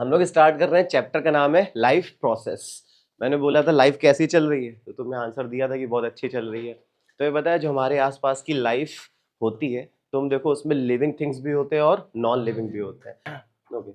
हम लोग स्टार्ट कर रहे हैं, चैप्टर का नाम है लाइफ प्रोसेस। मैंने बोला था लाइफ कैसी चल रही है, तो तुमने आंसर दिया था कि बहुत अच्छी चल रही है। तो ये बताया जो हमारे आसपास की लाइफ होती है, तुम देखो उसमें लिविंग थिंग्स भी होते हैं और नॉन लिविंग भी होते हैं। ओके,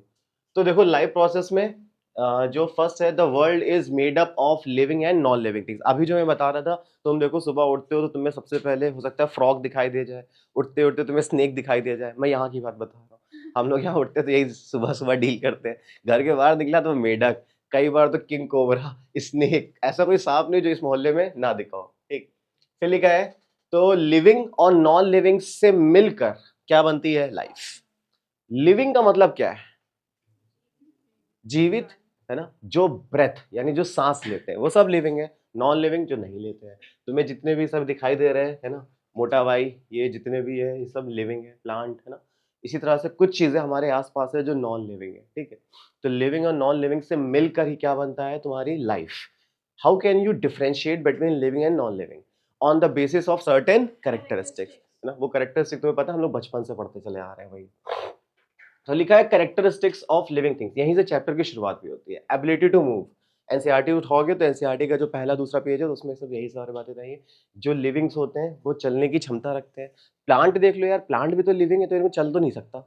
तो देखो लाइफ प्रोसेस में जो फर्स्ट है, the world is made up of living and non living things. अभी जो मैं बता रहा था, तुम देखो सुबह उठते हो तो तुम्हें सबसे पहले हो सकता है फ्रॉग दिखाई दे जाए, उठते उठते तुम्हें स्नेक दिखाई दे जाए। मैं यहाँ की बात बता रहा हूँ, हम लोग यहाँ उठते तो यही सुबह सुबह डील करते हैं। घर के बाहर निकला तो मेढक, कई बार तो किंग कोबरा, स्नेक, ऐसा कोई सांप नहीं जो इस मोहल्ले में ना दिखा हो। ठीक, फिर लिखा है तो लिविंग और नॉन लिविंग से मिलकर क्या बनती है लाइफ। लिविंग का मतलब क्या है, जीवित, है ना, जो ब्रेथ यानी जो सांस लेते हैं वो सब लिविंग है। नॉन लिविंग जो नहीं लेते हैं। तुम्हें जितने भी सब दिखाई दे रहे हैं, है ना, मोटा भाई, ये जितने भी है ये सब लिविंग है, प्लांट, है ना। इसी तरह से कुछ चीजें हमारे आसपास है जो नॉन लिविंग है। ठीक है, तो लिविंग और नॉन लिविंग से मिलकर ही क्या बनता है तुम्हारी life. How can you differentiate between living and non living on the basis of certain characteristics, है ना। वो कैरेक्टरिस्टिक तुम्हें पता है, हम लोग बचपन से पढ़ते चले आ रहे हैं भाई। तो लिखा है कैरेक्टरिस्टिक्स ऑफ लिविंग थिंग्स, यहीं से चैप्टर की शुरुआत भी होती है। एबिलिटी टू मूव, एनसीईआरटी उठाओगे तो एनसीईआरटी का जो पहला दूसरा पेज है तो उसमें सब यही सारी बातें बताइए। जो लिविंग्स होते हैं वो चलने की क्षमता रखते हैं। प्लांट देख लो यार, प्लांट भी तो लिविंग है, तो इनको चल तो नहीं सकता।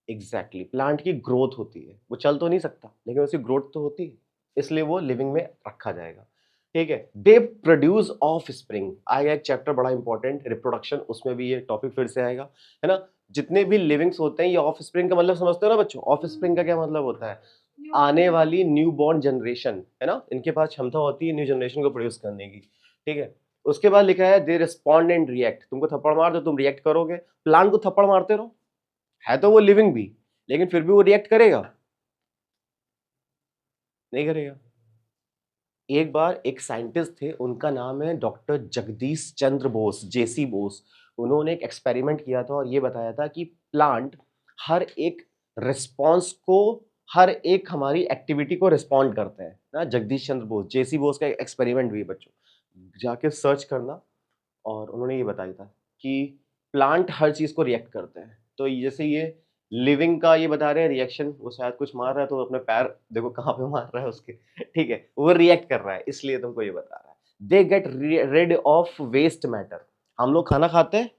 एग्जैक्टली, प्लांट की ग्रोथ होती है, वो चल तो नहीं सकता लेकिन उसकी ग्रोथ तो होती है, इसलिए वो लिविंग में रखा जाएगा। ठीक है, दे प्रोड्यूस ऑफ स्प्रिंग, आएगा एक चैप्टर बड़ा इंपॉर्टेंट, रिप्रोडक्शन, उसमें भी ये टॉपिक फिर से आएगा, है ना। जितने भी लिविंग्स होते हैं, ये ऑफ स्प्रिंग का मतलब समझते हो ना बच्चों। ऑफ स्प्रिंग का क्या मतलब होता है, आने वाली न्यू बॉर्न जनरेशन, है ना, इनके पास क्षमता होती है न्यू जनरेशन को प्रोड्यूस करने की। ठीक है, उसके बाद लिखा है दे रिस्पॉन्ड एंड रिएक्ट, तुमको थप्पड़ मार दो तुम रिएक्ट करोगे, प्लांट को थप्पड़ मारते रहो, है तो वो लिविंग भी, लेकिन फिर भी वो रिएक्ट करेगा, नहीं करेगा। एक बार एक साइंटिस्ट थे, उनका नाम है डॉक्टर जगदीश चंद्र बोस, जेसी बोस। उन्होंने एक एक्सपेरिमेंट किया था और ये बताया था कि प्लांट हर एक रिस्पॉन्स को, हर एक हमारी एक्टिविटी को रिस्पॉन्ड करते हैं ना। जगदीश चंद्र बोस, जेसी बोस का एक्सपेरिमेंट भी है बच्चों, जाके सर्च करना। और उन्होंने ये बताया था कि प्लांट हर चीज को रिएक्ट करते हैं। तो जैसे ये लिविंग का ये बता रहे हैं रिएक्शन, वो शायद कुछ मार रहा है तो अपने पैर देखो कहाँ पे मार रहा है उसके, ठीक है, वो रिएक्ट कर रहा है, इसलिए तुमको ये बता रहा है। They get rid of waste matter, हम लोग खाना खाते हैं,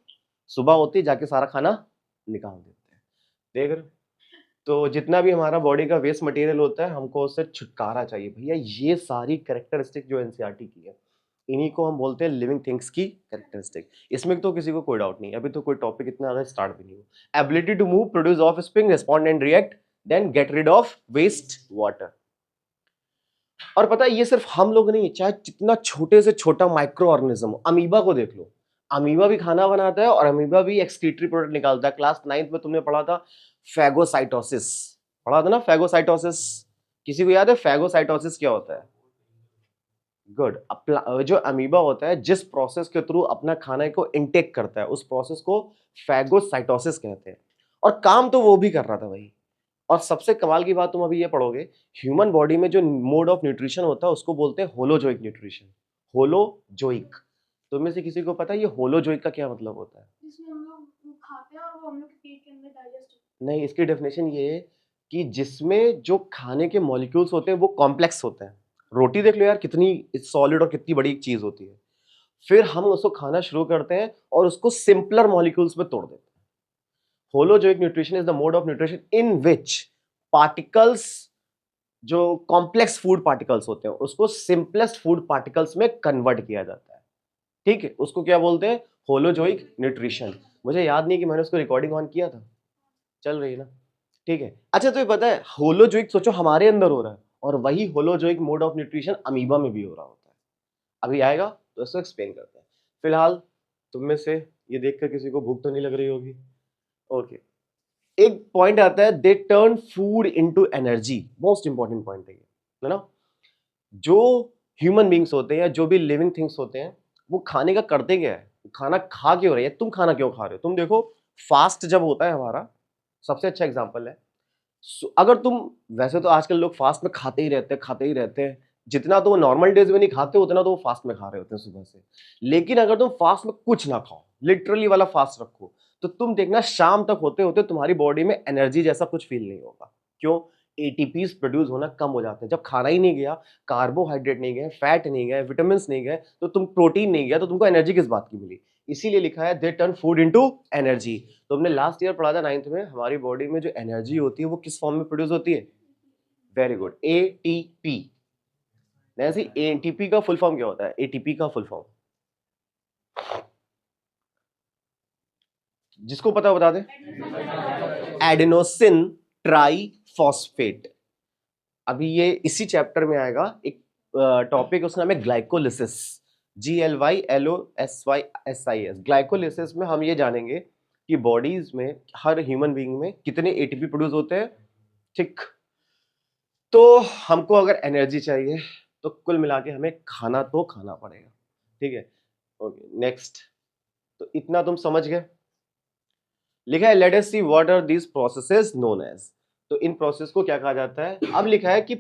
सुबह होती है जाके सारा खाना निकाल देते हैं, देख रहे हो। तो जितना भी हमारा बॉडी का वेस्ट मटेरियल होता है, हमको उससे छुटकारा चाहिए भैया। ये सारी कैरेक्टरिस्टिक जो एनसीईआरटी की है, इन्हीं को हम बोलते हैं लिविंग थिंग्स की कैरेक्टरिस्टिक। इसमें तो किसी को कोई डाउट नहीं, अभी तो कोई टॉपिक इतना ज्यादा स्टार्ट भी नहीं हुआ। Ability to move, produce offspring, respond and react, then get rid of waste water. और पता है ये सिर्फ हम लोग नहीं, चाहे जितना छोटे से छोटा माइक्रो ऑर्गेनिज्म, अमीबा को देख लो, अमीबा भी खाना बनाता है और अमीबा भी एक्सक्रीटरी प्रोडक्ट निकालता है। क्लास 9th में तुमने पढ़ा था फैगोसाइटोसिस, पढ़ा था ना फैगोसाइटोसिस, किसी को याद है फैगोसाइटोसिस क्या होता है? गुड, जो अमीबा होता है जिस प्रोसेस के थ्रू अपना खाने को इनटेक करता है, उस प्रोसेस को फैगोसाइटोसिस कहते हैं। और काम तो वो भी कर रहा था भाई। और सबसे कमाल की बात तुम अभी ये पढ़ोगे, ह्यूमन बॉडी में जो मोड ऑफ न्यूट्रिशन होता है उसको बोलते हैं होलोजोइक न्यूट्रिशन। होलोजोइक, तुम में से किसी को पता है ये होलोजोइक का क्या मतलब होता है? जिसमें हम लोग खाते हैं और वो हम लोग के पेट के अंदर डाइजेस्ट होता नहीं, इसकी डेफिनेशन ये है कि जिसमें जो खाने के मॉलिक्यूल्स होते हैं वो कॉम्प्लेक्स होते हैं। रोटी देख लो यार, कितनी सॉलिड और कितनी बड़ी एक चीज होती है। फिर हम उसको खाना शुरू करते हैं और उसको सिंपलर मॉलिक्यूल्स में तोड़ देते हैं। Holozoic nutrition is the mode of nutrition in which particles, जो कॉम्प्लेक्स फूड पार्टिकल्स होते हैं, उसको सिंपलेस्ट फूड पार्टिकल्स में कन्वर्ट किया जाता है। ठीक है, उसको क्या बोलते हैं? Holozoic nutrition. मुझे याद नहीं कि मैंने उसको रिकॉर्डिंग ऑन किया था, चल रही है ना? ठीक है, अच्छा तो ये पता है होलोजोइक सोचो हमारे अंदर हो रहा है, और वही holozoic mode of nutrition amoeba में भी हो रहा होता है। अभी आएगा तो इसको एक्सप्लेन करते हैं। फिलहाल तुम में से ये देखकर किसी को भूख तो नहीं लग रही होगी? ओके, एक पॉइंट आता है, they turn food into energy, most important point है ना। जो ह्यूमन बींग्स होते हैं या जो भी लिविंग थिंग्स होते हैं, वो खाने का करते क्या है, खाना खा क्यों रहे हैं, तुम खाना क्यों खा रहे हो? तुम देखो, फास्ट जब होता है हमारा, सबसे अच्छा एग्जांपल है, अगर तुम, वैसे तो आजकल लोग फास्ट में खाते ही रहते हैं, खाते ही रहते हैं, जितना तो वो नॉर्मल डेज में नहीं खाते उतना तो वो फास्ट में खा रहे होते हैं सुबह से। लेकिन अगर तुम फास्ट में कुछ ना खाओ, लिटरली वाला फास्ट रखो, तो तुम देखना शाम तक होते होते तुम्हारी बॉडी में एनर्जी जैसा कुछ फील नहीं होगा। क्यों? एटीपीज प्रोड्यूस होना कम हो जाते हैं। जब खाना ही नहीं गया, कार्बोहाइड्रेट नहीं गए, फैट नहीं गए, विटामिन नहीं गए, तो तुम प्रोटीन नहीं गया, तो तुमको एनर्जी किस बात की मिली? इसीलिए लिखा है they turn food into energy. तो हमने लास्ट ईयर पढ़ा था 9th में, हमारी बॉडी में जो एनर्जी होती है वो किस फॉर्म में प्रोड्यूस होती है? Very good, ATP. Nancy, ATP का फुल फॉर्म क्या होता है? एटीपी का फुल फॉर्म जिसको पता बता दे। Adenosine triphosphate. अभी ये इसी चैप्टर में आएगा एक टॉपिक, उसका नाम है ग्लाइकोलिसिस। GLYLOSYSIS। ग्लाइकोलिसिस में हम ये जानेंगे कि बॉडीज में, हर ह्यूमन बीइंग में कितने एटीपी प्रोड्यूस होते हैं। ठीक, तो हमको अगर एनर्जी चाहिए तो कुल मिला के हमें खाना तो खाना पड़ेगा। ठीक है, ओके नेक्स्ट। तो इतना तुम समझ गए। लिखा है let us see what are these processes known as. तो इन प्रोसेस को क्या कहा जाता है? अब लिखा है कि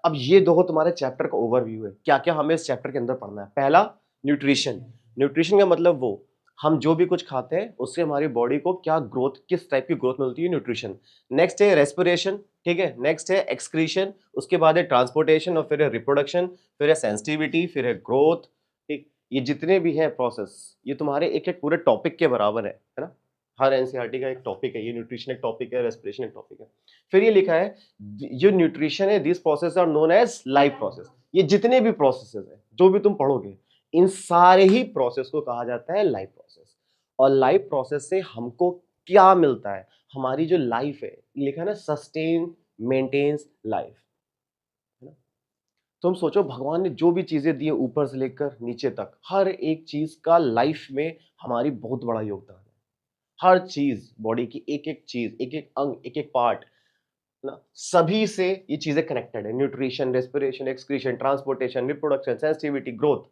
अब ये दो तुम्हारे चैप्टर का ओवरव्यू है, क्या क्या हमें इस चैप्टर के अंदर पढ़ना है। पहला, न्यूट्रिशन। न्यूट्रिशन का मतलब वो हम जो भी कुछ खाते हैं उससे हमारी बॉडी को क्या ग्रोथ, किस टाइप की ग्रोथ मिलती है, न्यूट्रिशन। नेक्स्ट है रेस्पिरेशन, ठीक है। नेक्स्ट है एक्सक्रीशन, उसके बाद है ट्रांसपोर्टेशन, और फिर है रिप्रोडक्शन, फिर है सेंसिटिविटी, फिर है ग्रोथ। ठीक, ये जितने भी हैं प्रोसेस, ये तुम्हारे एक एक पूरे टॉपिक के बराबर है ना। हर एनसीईआरटी का एक टॉपिक है, ये न्यूट्रिशन एक टॉपिक है, रेस्पिरेशन एक टॉपिक है। फिर ये लिखा है जो न्यूट्रिशन है, this process are known as life process. ये जितने भी प्रोसेसेस हैं जो भी तुम पढ़ोगे, इन सारे ही प्रोसेस को कहा जाता है लाइफ प्रोसेस। और लाइफ प्रोसेस से हमको क्या मिलता है? हमारी जो लाइफ है, लिखा है ना सस्टेन मेंटेन्स लाइफ, है ना। तुम सोचो भगवान ने जो भी चीजें दी है ऊपर से लेकर नीचे तक, हर एक चीज का लाइफ में हमारी बहुत बड़ा योगदान है। हर चीज, बॉडी की एक एक चीज, एक एक अंग, एक एक पार्ट ना, सभी से ये चीजें कनेक्टेड है। Nutrition, respiration, excretion, transportation, reproduction, sensitivity, growth.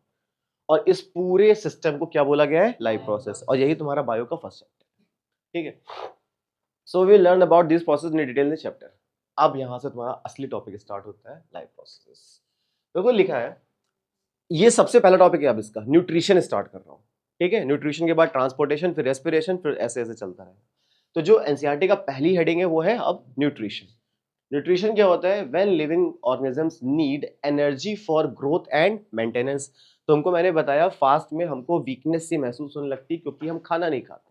और इस पूरे सिस्टम को क्या बोला गया है? Life process. और यही तुम्हारा बायो का फर्स्ट चैप्टर, ठीक है। So we learn about this process in detail in chapter. अब यहां से तुम्हारा असली टॉपिक स्टार्ट होता है, लाइफ प्रोसेस। देखो लिखा है, ये सबसे पहला टॉपिक है। अब इसका न्यूट्रिशन स्टार्ट कर रहा हूं, ठीक है। न्यूट्रिशन के बाद ट्रांसपोर्टेशन, फिर रेस्पिरेशन, फिर ऐसे ऐसे चलता है। तो जो एनसीईआरटी का पहली हेडिंग है वो है अब न्यूट्रिशन। न्यूट्रिशन क्या होता है? When living organisms need energy for growth and maintenance. तुमको मैंने बताया फास्ट में हमको वीकनेस सी महसूस होने लगती है क्योंकि हम खाना नहीं खाते।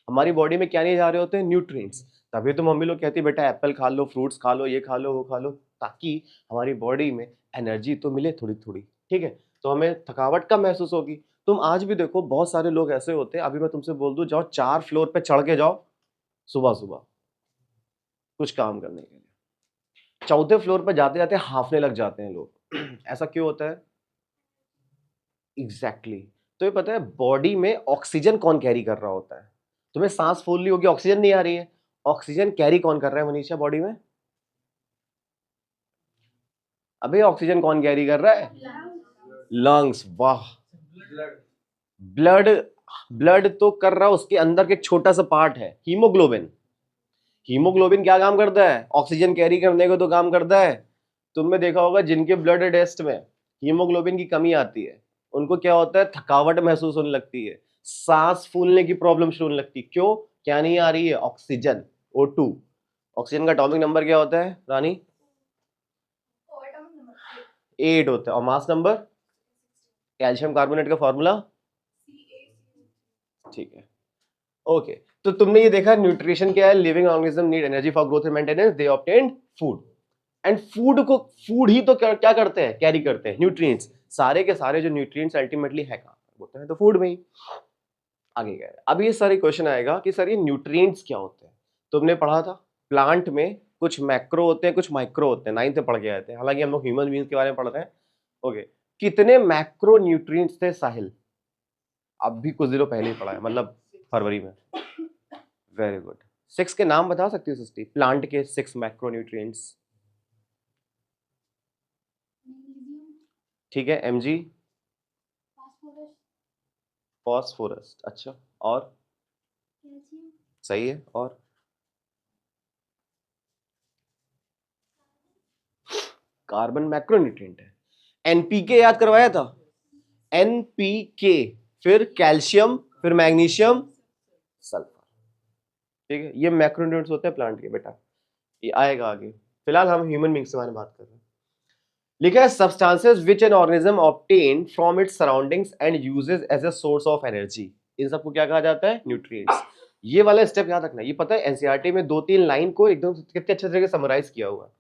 हमारी बॉडी में क्या नहीं जा रहे होते हैं? न्यूट्रिएंट्स। तभी तो मम्मी लोग कहती है बेटा एप्पल खा लो, फ्रूट्स खा लो, ये खा लो, वो खा लो, ताकि हमारी बॉडी में एनर्जी तो मिले थोड़ी थोड़ी, ठीक है। तो हमें थकावट कम महसूस होगी। तुम आज भी देखो बहुत सारे लोग ऐसे होते हैं, अभी मैं तुमसे बोल दूं जाओ 4 फ्लोर पे चढ़ के जाओ सुबह सुबह कुछ काम करने के लिए, चौथे फ्लोर पर जाते जाते हाफने लग जाते हैं लोग। ऐसा क्यों होता है? एग्जैक्टली तो ये पता है बॉडी में ऑक्सीजन कौन कैरी कर रहा होता है? तुम्हें सांस फूल ली होगी, ऑक्सीजन नहीं आ रही है, ऑक्सीजन कैरी कौन कर रहा है मनीषा बॉडी में? अबे ऑक्सीजन कौन कैरी कर रहा है? लंग्स। वाह, ब्लड, ब्लड तो कर रहा है, उसके अंदर के एक छोटा सा पार्ट है हीमोग्लोबिन। हीमोग्लोबिन क्या काम करता है? ऑक्सीजन कैरी करने को तो काम करता है। तुमने देखा होगा जिनके ब्लड टेस्ट में हीमोग्लोबिन की कमी आती है, उनको क्या होता है? थकावट महसूस होने लगती है, सांस फूलने की प्रॉब्लम शुरू होने लगती है। क्यों? क्या नहीं आ रही है? Oxygen, O2। ऑक्सीजन का एटॉमिक नंबर क्या होता है रानी? 8 होता है। और मास नंबर? कैल्शियम कार्बोनेट का फॉर्मूला? ठीक है, ओके। तो तुमने ये देखा न्यूट्रिशन क्या है? Living organism need energy for growth and maintenance, they obtain food. And food को, फूड ही तो क्या करते हैं? कैरी करते हैं न्यूट्रिएंट्स। सारे के सारे जो न्यूट्रिएंट्स अल्टीमेटली है कहां होते हैं? तो फूड में ही। आगे गए, अब ये सारे क्वेश्चन आएगा कि सर ये न्यूट्रिएंट्स क्या होते हैं? तुमने पढ़ा था प्लांट में कुछ मैक्रो होते हैं, कुछ माइक्रो होते हैं, 9th में पढ़ के आए थे। हालांकि हम लोग ह्यूमन बीइंग्स के बारे में पढ़ रहे हैं, ओके। कितने मैक्रो न्यूट्रिएंट्स थे साहिल? अब भी कुछ दिनों पहले ही पढ़ा है, मतलब फरवरी में। Very good. 6 के नाम बता सकती हो सृष्टि, प्लांट के 6 मैक्रो न्यूट्रिएंट्स? ठीक है, Mg, फॉस्फोरस, अच्छा, और सही है, और कार्बन मैक्रोन्यूट्रिएंट है। एनपीके याद करवाया था, एनपीके, फिर कैल्शियम, फिर मैग्नीशियम, सल्फर, ठीक है। ये मैक्रोन्यूट्रिएंट्स होते हैं प्लांट के बेटा। ये आएगा आगे, फिलहाल हम ह्यूमन बींग्स के बारे में बात कर रहे हैं। लिखा है substances which an organism obtain from its surroundings and uses as a source of energy. इन सबको क्या कहा जाता है? न्यूट्रिएंट्स। ये वाला स्टेप याद रखना, ये पता है एनसीईआरटी में 2-3 लाइन को एकदम कितने अच्छे तरीके से समराइज किया हुआ है।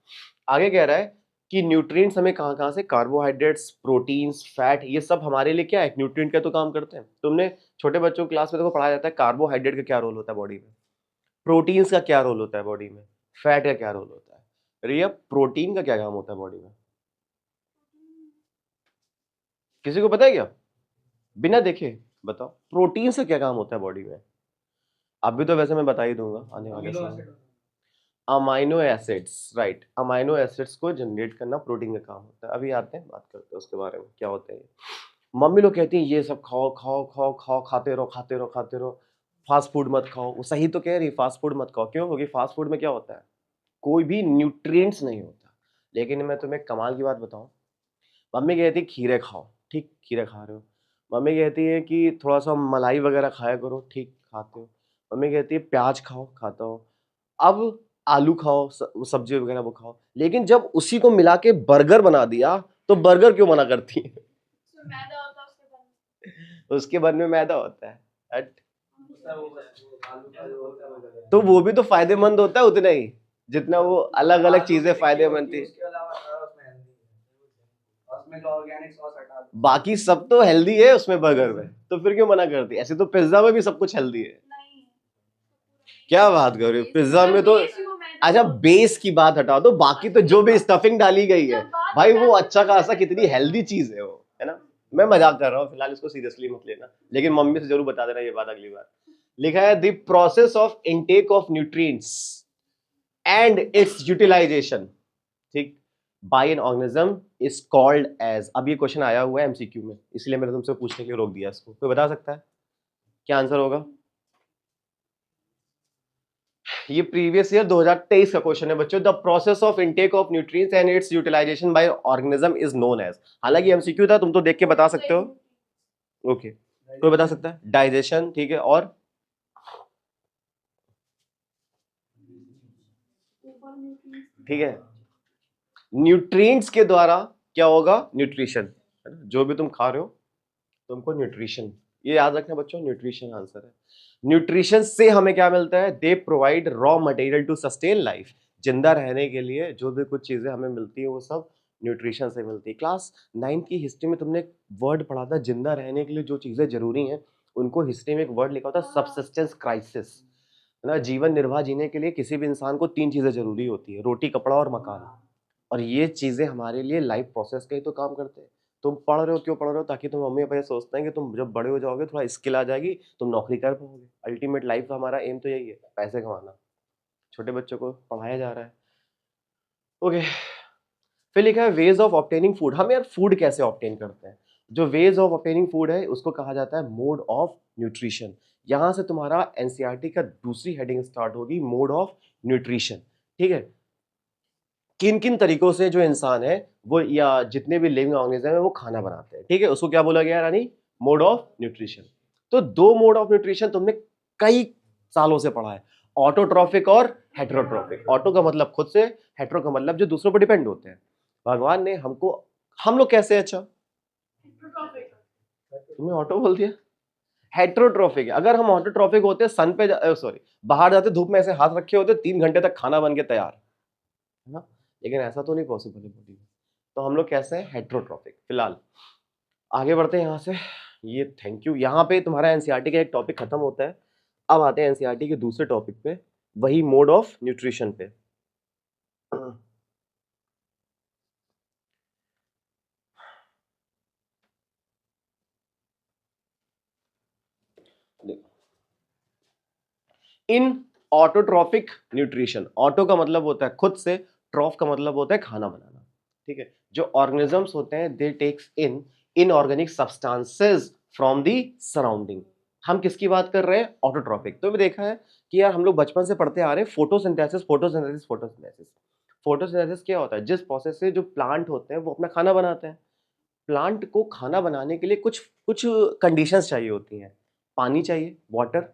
आगे कह रहा है कि न्यूट्रिएंट्स हमें कहाँ कहाँ से, कार्बोहाइड्रेट्स, प्रोटीन्स, फैट, ये सब हमारे लिए क्या है? न्यूट्रिएंट का तो काम करते हैं। तुमने छोटे बच्चों को क्लास में देखो पढ़ाया जाता है कार्बोहाइड्रेट का क्या रोल होता है बॉडी में, प्रोटीन्स का क्या रोल होता है बॉडी में, फैट का क्या रोल होता है। रिया, प्रोटीन का क्या काम होता है बॉडी में? किसी को पता है क्या? बिना देखे बताओ, प्रोटीन से क्या काम होता है बॉडी में? अभी तो वैसे मैं बता ही दूंगा आने वाले समय। Amino acids, right, amino acids को जनरेट करना प्रोटीन का काम होता है। अभी आते हैं, बात करते हैं उसके बारे में क्या होता है। मम्मी लोग कहती हैं ये सब खाओ खाओ खाओ खाओ, खाते रहो खाते रहो खाते रहो, फास्ट फूड मत खाओ। वो सही तो कह रही, फास्ट फूड मत खाओ। क्यों? क्योंकि फास्ट फूड में क्या होता है? कोई भी न्यूट्रिएंट्स नहीं होता। लेकिन मैं तुम्हें कमाल की बात बताऊं, मम्मी कहती है खीरे खाओ, ठीक खीरे खा रहे हो। मम्मी कहती है कि थोड़ा सा मलाई वगैरह खाया करो, ठीक खाते हो। मम्मी कहती है प्याज खाओ, खाता हो। अब आलू खाओ, सब्जी वगैरह वो खाओ। लेकिन जब उसी को मिला के बर्गर बना दिया तो बर्गर क्यों मना करती है? उसमें मैदा होता है उसके बाद। उसके बाद में मैदा होता है। हट। तो वो भी तो फायदेमंद होता है उतना ही जितना वो अलग अलग चीजें फायदेमंद थी। बाकी सब तो हेल्दी है उसमें बर्गर में, तो फिर क्यों मना करती? ऐसे तो पिज्जा में भी सब कुछ हेल्दी है। नहीं, क्या बात कर रहे हो? पिज्जा में तो अच्छा बेस की बात हटा दो, बाकी तो जो भी स्टफिंग डाली गई है भाई वो अच्छा खासा कितनी हेल्दी चीज है वो, है ना। मैं मजाक कर रहा हूँ, फिलहाल इसको सीरियसली मत लेना, लेकिन मम्मी से जरूर बता देना ये बात अगली बार। लिखा है the process of intake of nutrients and its utilization, ठीक, by an organism is called as. अब ये क्वेश्चन आया हुआ है एमसीक्यू में, इसलिए मैंने तुमसे पूछने के लिए रोक दिया इसको। कोई बता सकता है क्या आंसर होगा? ये प्रीवियस ईयर 2023 का क्वेश्चन है बच्चों। The process of intake of nutrients and its utilisation by organism is known as. हालांकि एमसीक्यू था, तुम तो देख के बता सकते हो। ओके, कोई बता सकता है? डाइजेशन, ठीक है, और ठीक है, न्यूट्रिएंट्स के द्वारा क्या होगा? न्यूट्रिशन, जो भी तुम खा रहे हो तुमको न्यूट्रिशन, ये याद रखना बच्चों, न्यूट्रिशन आंसर है। न्यूट्रिशन से हमें क्या मिलता है? They provide raw material to sustain life. जिंदा रहने के लिए जो भी कुछ चीजें हमें मिलती है वो सब न्यूट्रिशन से मिलती है। क्लास 9 की हिस्ट्री में तुमने वर्ड पढ़ा था, जिंदा रहने के लिए जो चीजें जरूरी हैं उनको हिस्ट्री में एक वर्ड लिखा होता है सबसिस्टेंस क्राइसिस, है ना। जीवन निर्वाह जीने के लिए किसी भी इंसान को 3 चीजें जरूरी होती है, रोटी, कपड़ा और मकान। और ये चीजें हमारे लिए लाइफ प्रोसेस का ही तो काम करते हैं। तुम पढ़ रहे हो, क्यों पढ़ रहे हो? ताकि तुम मम्मी पापा ये सोचते हैं कि तुम जब बड़े हो जाओगे थोड़ा स्किल आ जाएगी, तुम नौकरी कर पाओगे। अल्टीमेट लाइफ का हमारा एम तो यही है, पैसे कमाना। छोटे बच्चों को पढ़ाया जा रहा है। ओके, फिर लिखा है वेज ऑफ ऑब्टेनिंग फूड। हम यार फूड कैसे ऑब्टेन करते हैं? जो वेज ऑफ ऑब्टेनिंग फूड है उसको कहा जाता है मोड ऑफ न्यूट्रिशन। यहां से तुम्हारा एनसीईआरटी का दूसरी हेडिंग स्टार्ट होगी, मोड ऑफ न्यूट्रिशन, ठीक है। किन किन तरीकों से जो इंसान है वो या जितने भी लिविंग ऑर्गेनिज्म है वो खाना बनाते हैं, ठीक है। उसको क्या बोला गया रानी? Mode of nutrition. तो 2 मोड ऑफ न्यूट्रिशन तुमने कई सालों से पढ़ा है, ऑटोट्रॉफिक और हेटेरोट्रॉफिक। ऑटो का मतलब खुद से, हेटेरो का मतलब जो दूसरों पर डिपेंड होते हैं। भगवान ने हमको, हम लोग कैसे, अच्छा तुमने ऑटो बोल दिया, हेटेरोट्रॉफिक है। अगर हम ऑटोट्रॉफिक होते सन पे सॉरी बाहर जाते, धूप में ऐसे हाथ रखे होते, 3 घंटे तक खाना बन के तैयार, है ना। लेकिन ऐसा तो नहीं पॉसिबल है बॉडी में। तो हम लोग कैसे हैं? हेटेरोट्रॉफिक। फिलहाल आगे बढ़ते हैं यहाँ से। ये थैंक यू, यहाँ पे तुम्हारा एनसीईआरटी का एक टॉपिक खत्म होता है। अब आते हैं एनसीईआरटी के दूसरे टॉपिक पे, वही मोड ऑफ न्यूट्रिशन पे। इन ऑटोट्रॉफिक न्यूट्रिशन, ऑटो का मतलब होता है खुद से, ट्रॉफ का मतलब होता है खाना बनाना, ठीक है। जो ऑर्गेनिजम्स होते हैं they takes in inorganic substances from the surrounding. हम किसकी बात कर रहे हैं? ऑटोट्रॉफिक। तो भी देखा है कि यार हम लोग बचपन से पढ़ते आ रहे हैं फोटोसिंथेसिस फोटोसिंथेसिस फोटोसिंथेसिस। फोटोसिंथेसिस क्या होता है? जिस प्रोसेस से जो प्लांट होते हैं वो अपना खाना बनाते हैं। प्लांट को खाना बनाने के लिए कुछ कुछ कंडीशंस चाहिए होती हैं। पानी चाहिए, वाटर,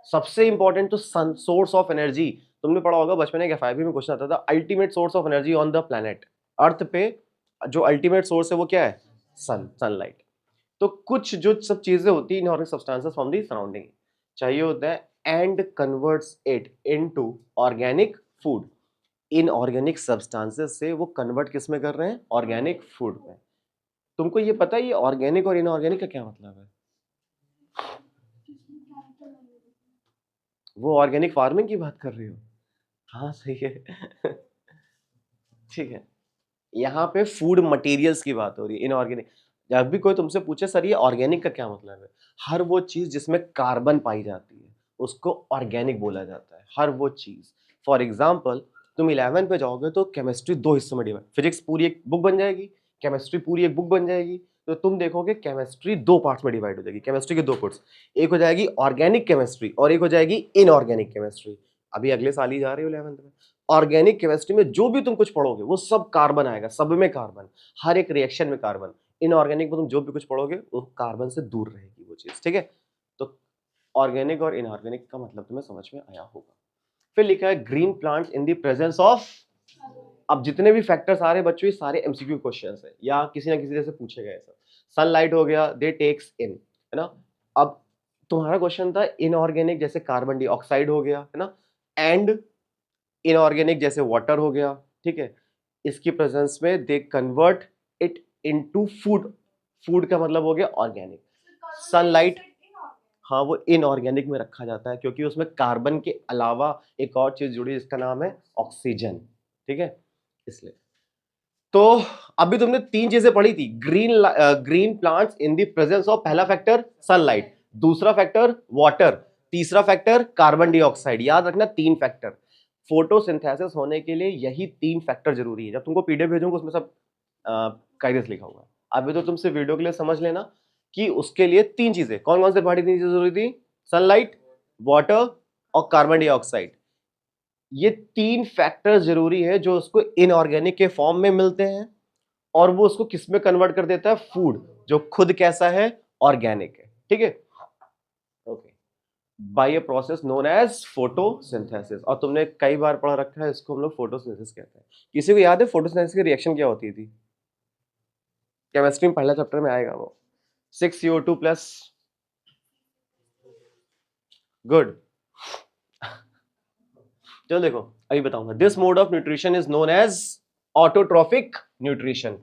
सबसे इंपॉर्टेंट तो सन, सोर्स ऑफ एनर्जी, तुमने पढ़ा होगा बचपन में, FIB में क्वेश्चन आता था, ultimate source of energy on the planet, earth पे जो अल्टीमेट सोर्स है वो क्या है? सनलाइट। तो कुछ जो सब चीजें होती है inorganic substances from the surrounding चाहिए होता है and converts it into organic food. Inorganic substances से वो कन्वर्ट किस में कर रहे हैं? ऑर्गेनिक फूड में। तुमको ये पता है ये ऑर्गेनिक और इनऑर्गेनिक का क्या मतलब है? जिसमें केमिकल नहीं होते। वो ऑर्गेनिक फार्मिंग की बात कर रही हो? हाँ सही है। ठीक है, यहाँ पे फूड मटेरियल्स की बात हो रही है, इनऑर्गेनिक। जब भी कोई तुमसे पूछे सर ये ऑर्गेनिक का क्या मतलब है, हर वो चीज जिसमें कार्बन पाई जाती है उसको ऑर्गेनिक बोला जाता है, हर वो चीज। फॉर एग्जाम्पल तुम 11 पे जाओगे तो केमिस्ट्री दो हिस्सों में डिवाइड, फिजिक्स पूरी एक बुक बन जाएगी, केमिस्ट्री पूरी एक बुक बन जाएगी। तो तुम देखोगे केमिस्ट्री दो पार्ट्स में डिवाइड हो जाएगी, केमिस्ट्री के दो पार्ट्स, एक हो जाएगी ऑर्गेनिक केमिस्ट्री और एक हो जाएगी इनऑर्गेनिक केमिस्ट्री। अभी अगले साल ही जा रही हो 11th में। ऑर्गेनिक केमिस्ट्री में जो भी तुम कुछ पढ़ोगे वो सब कार्बन आएगा, सब में कार्बन, हर एक रिएक्शन में कार्बन। इनऑर्गेनिक में तुम जो भी कुछ पढ़ोगे वो कार्बन से दूर रहेगी वो चीज, ठीक है। तो ऑर्गेनिक और इनऑर्गेनिक का मतलब तुम्हें समझ में आया होगा। फिर लिखा है green plants in the presence of. अब जितने भी फैक्टर्स आ रहे बच्चों ये सारे एमसीक्यू क्वेश्चंस है या किसी ना किसी तरह से पूछे गए सर। सनलाइट हो गया, दे टेक्स इन, है ना। अब तुम्हारा क्वेश्चन था इनऑर्गेनिक, जैसे कार्बन डाइऑक्साइड हो गया, है ना, एंड इनऑर्गेनिक जैसे वाटर हो गया, ठीक है, इसकी प्रेजेंस में they convert it into food. Food का मतलब हो गया ऑर्गेनिक। सनलाइट, हाँ वो इनऑर्गेनिक में रखा जाता है क्योंकि उसमें कार्बन के अलावा एक और चीज जुड़ी जिसका नाम है ऑक्सीजन, ठीक है, इसलिए। तो अभी तुमने तीन चीजें पढ़ी थी, green plants in the presence of, पहला फैक्टर सनलाइट, दूसरा फैक्टर वाटर, तीसरा फैक्टर कार्बन डाइऑक्साइड। याद रखना तीन फैक्टर। फोटोसिंथेसिस होने के लिए यही तीन फैक्टर जरूरी है। जब तुमको पीडीएफ भेजूंगा उसमें सब कायदे से लिखा हुआ है। अभी तो तुमसे वीडियो के लिए समझ लेना कि उसके लिए तीन चीजें, कौन कौन से पढ़ी, तीन चीजें जरूरी थी, सनलाइट, वाटर और कार्बन डाइऑक्साइड। ये तीन फैक्टर जरूरी है जो उसको इनऑर्गेनिक के फॉर्म में मिलते हैं और वो उसको किस में कन्वर्ट कर देता है? फूड, जो खुद कैसा है? ऑर्गेनिक है, ठीक है, okay, by a process known as photosynthesis. और तुमने कई बार पढ़ रखा है इसको हम लोग फोटोसिंथेसिस कहते हैं। किसी को याद है फोटोसिंथेसिस की रिएक्शन क्या होती थी? केमिस्ट्री में पहला चैप्टर में आएगा वो, 6CO2 प्लस, गुड। चलो देखो अभी बताऊंगा। This mode of nutrition is known as autotrophic nutrition.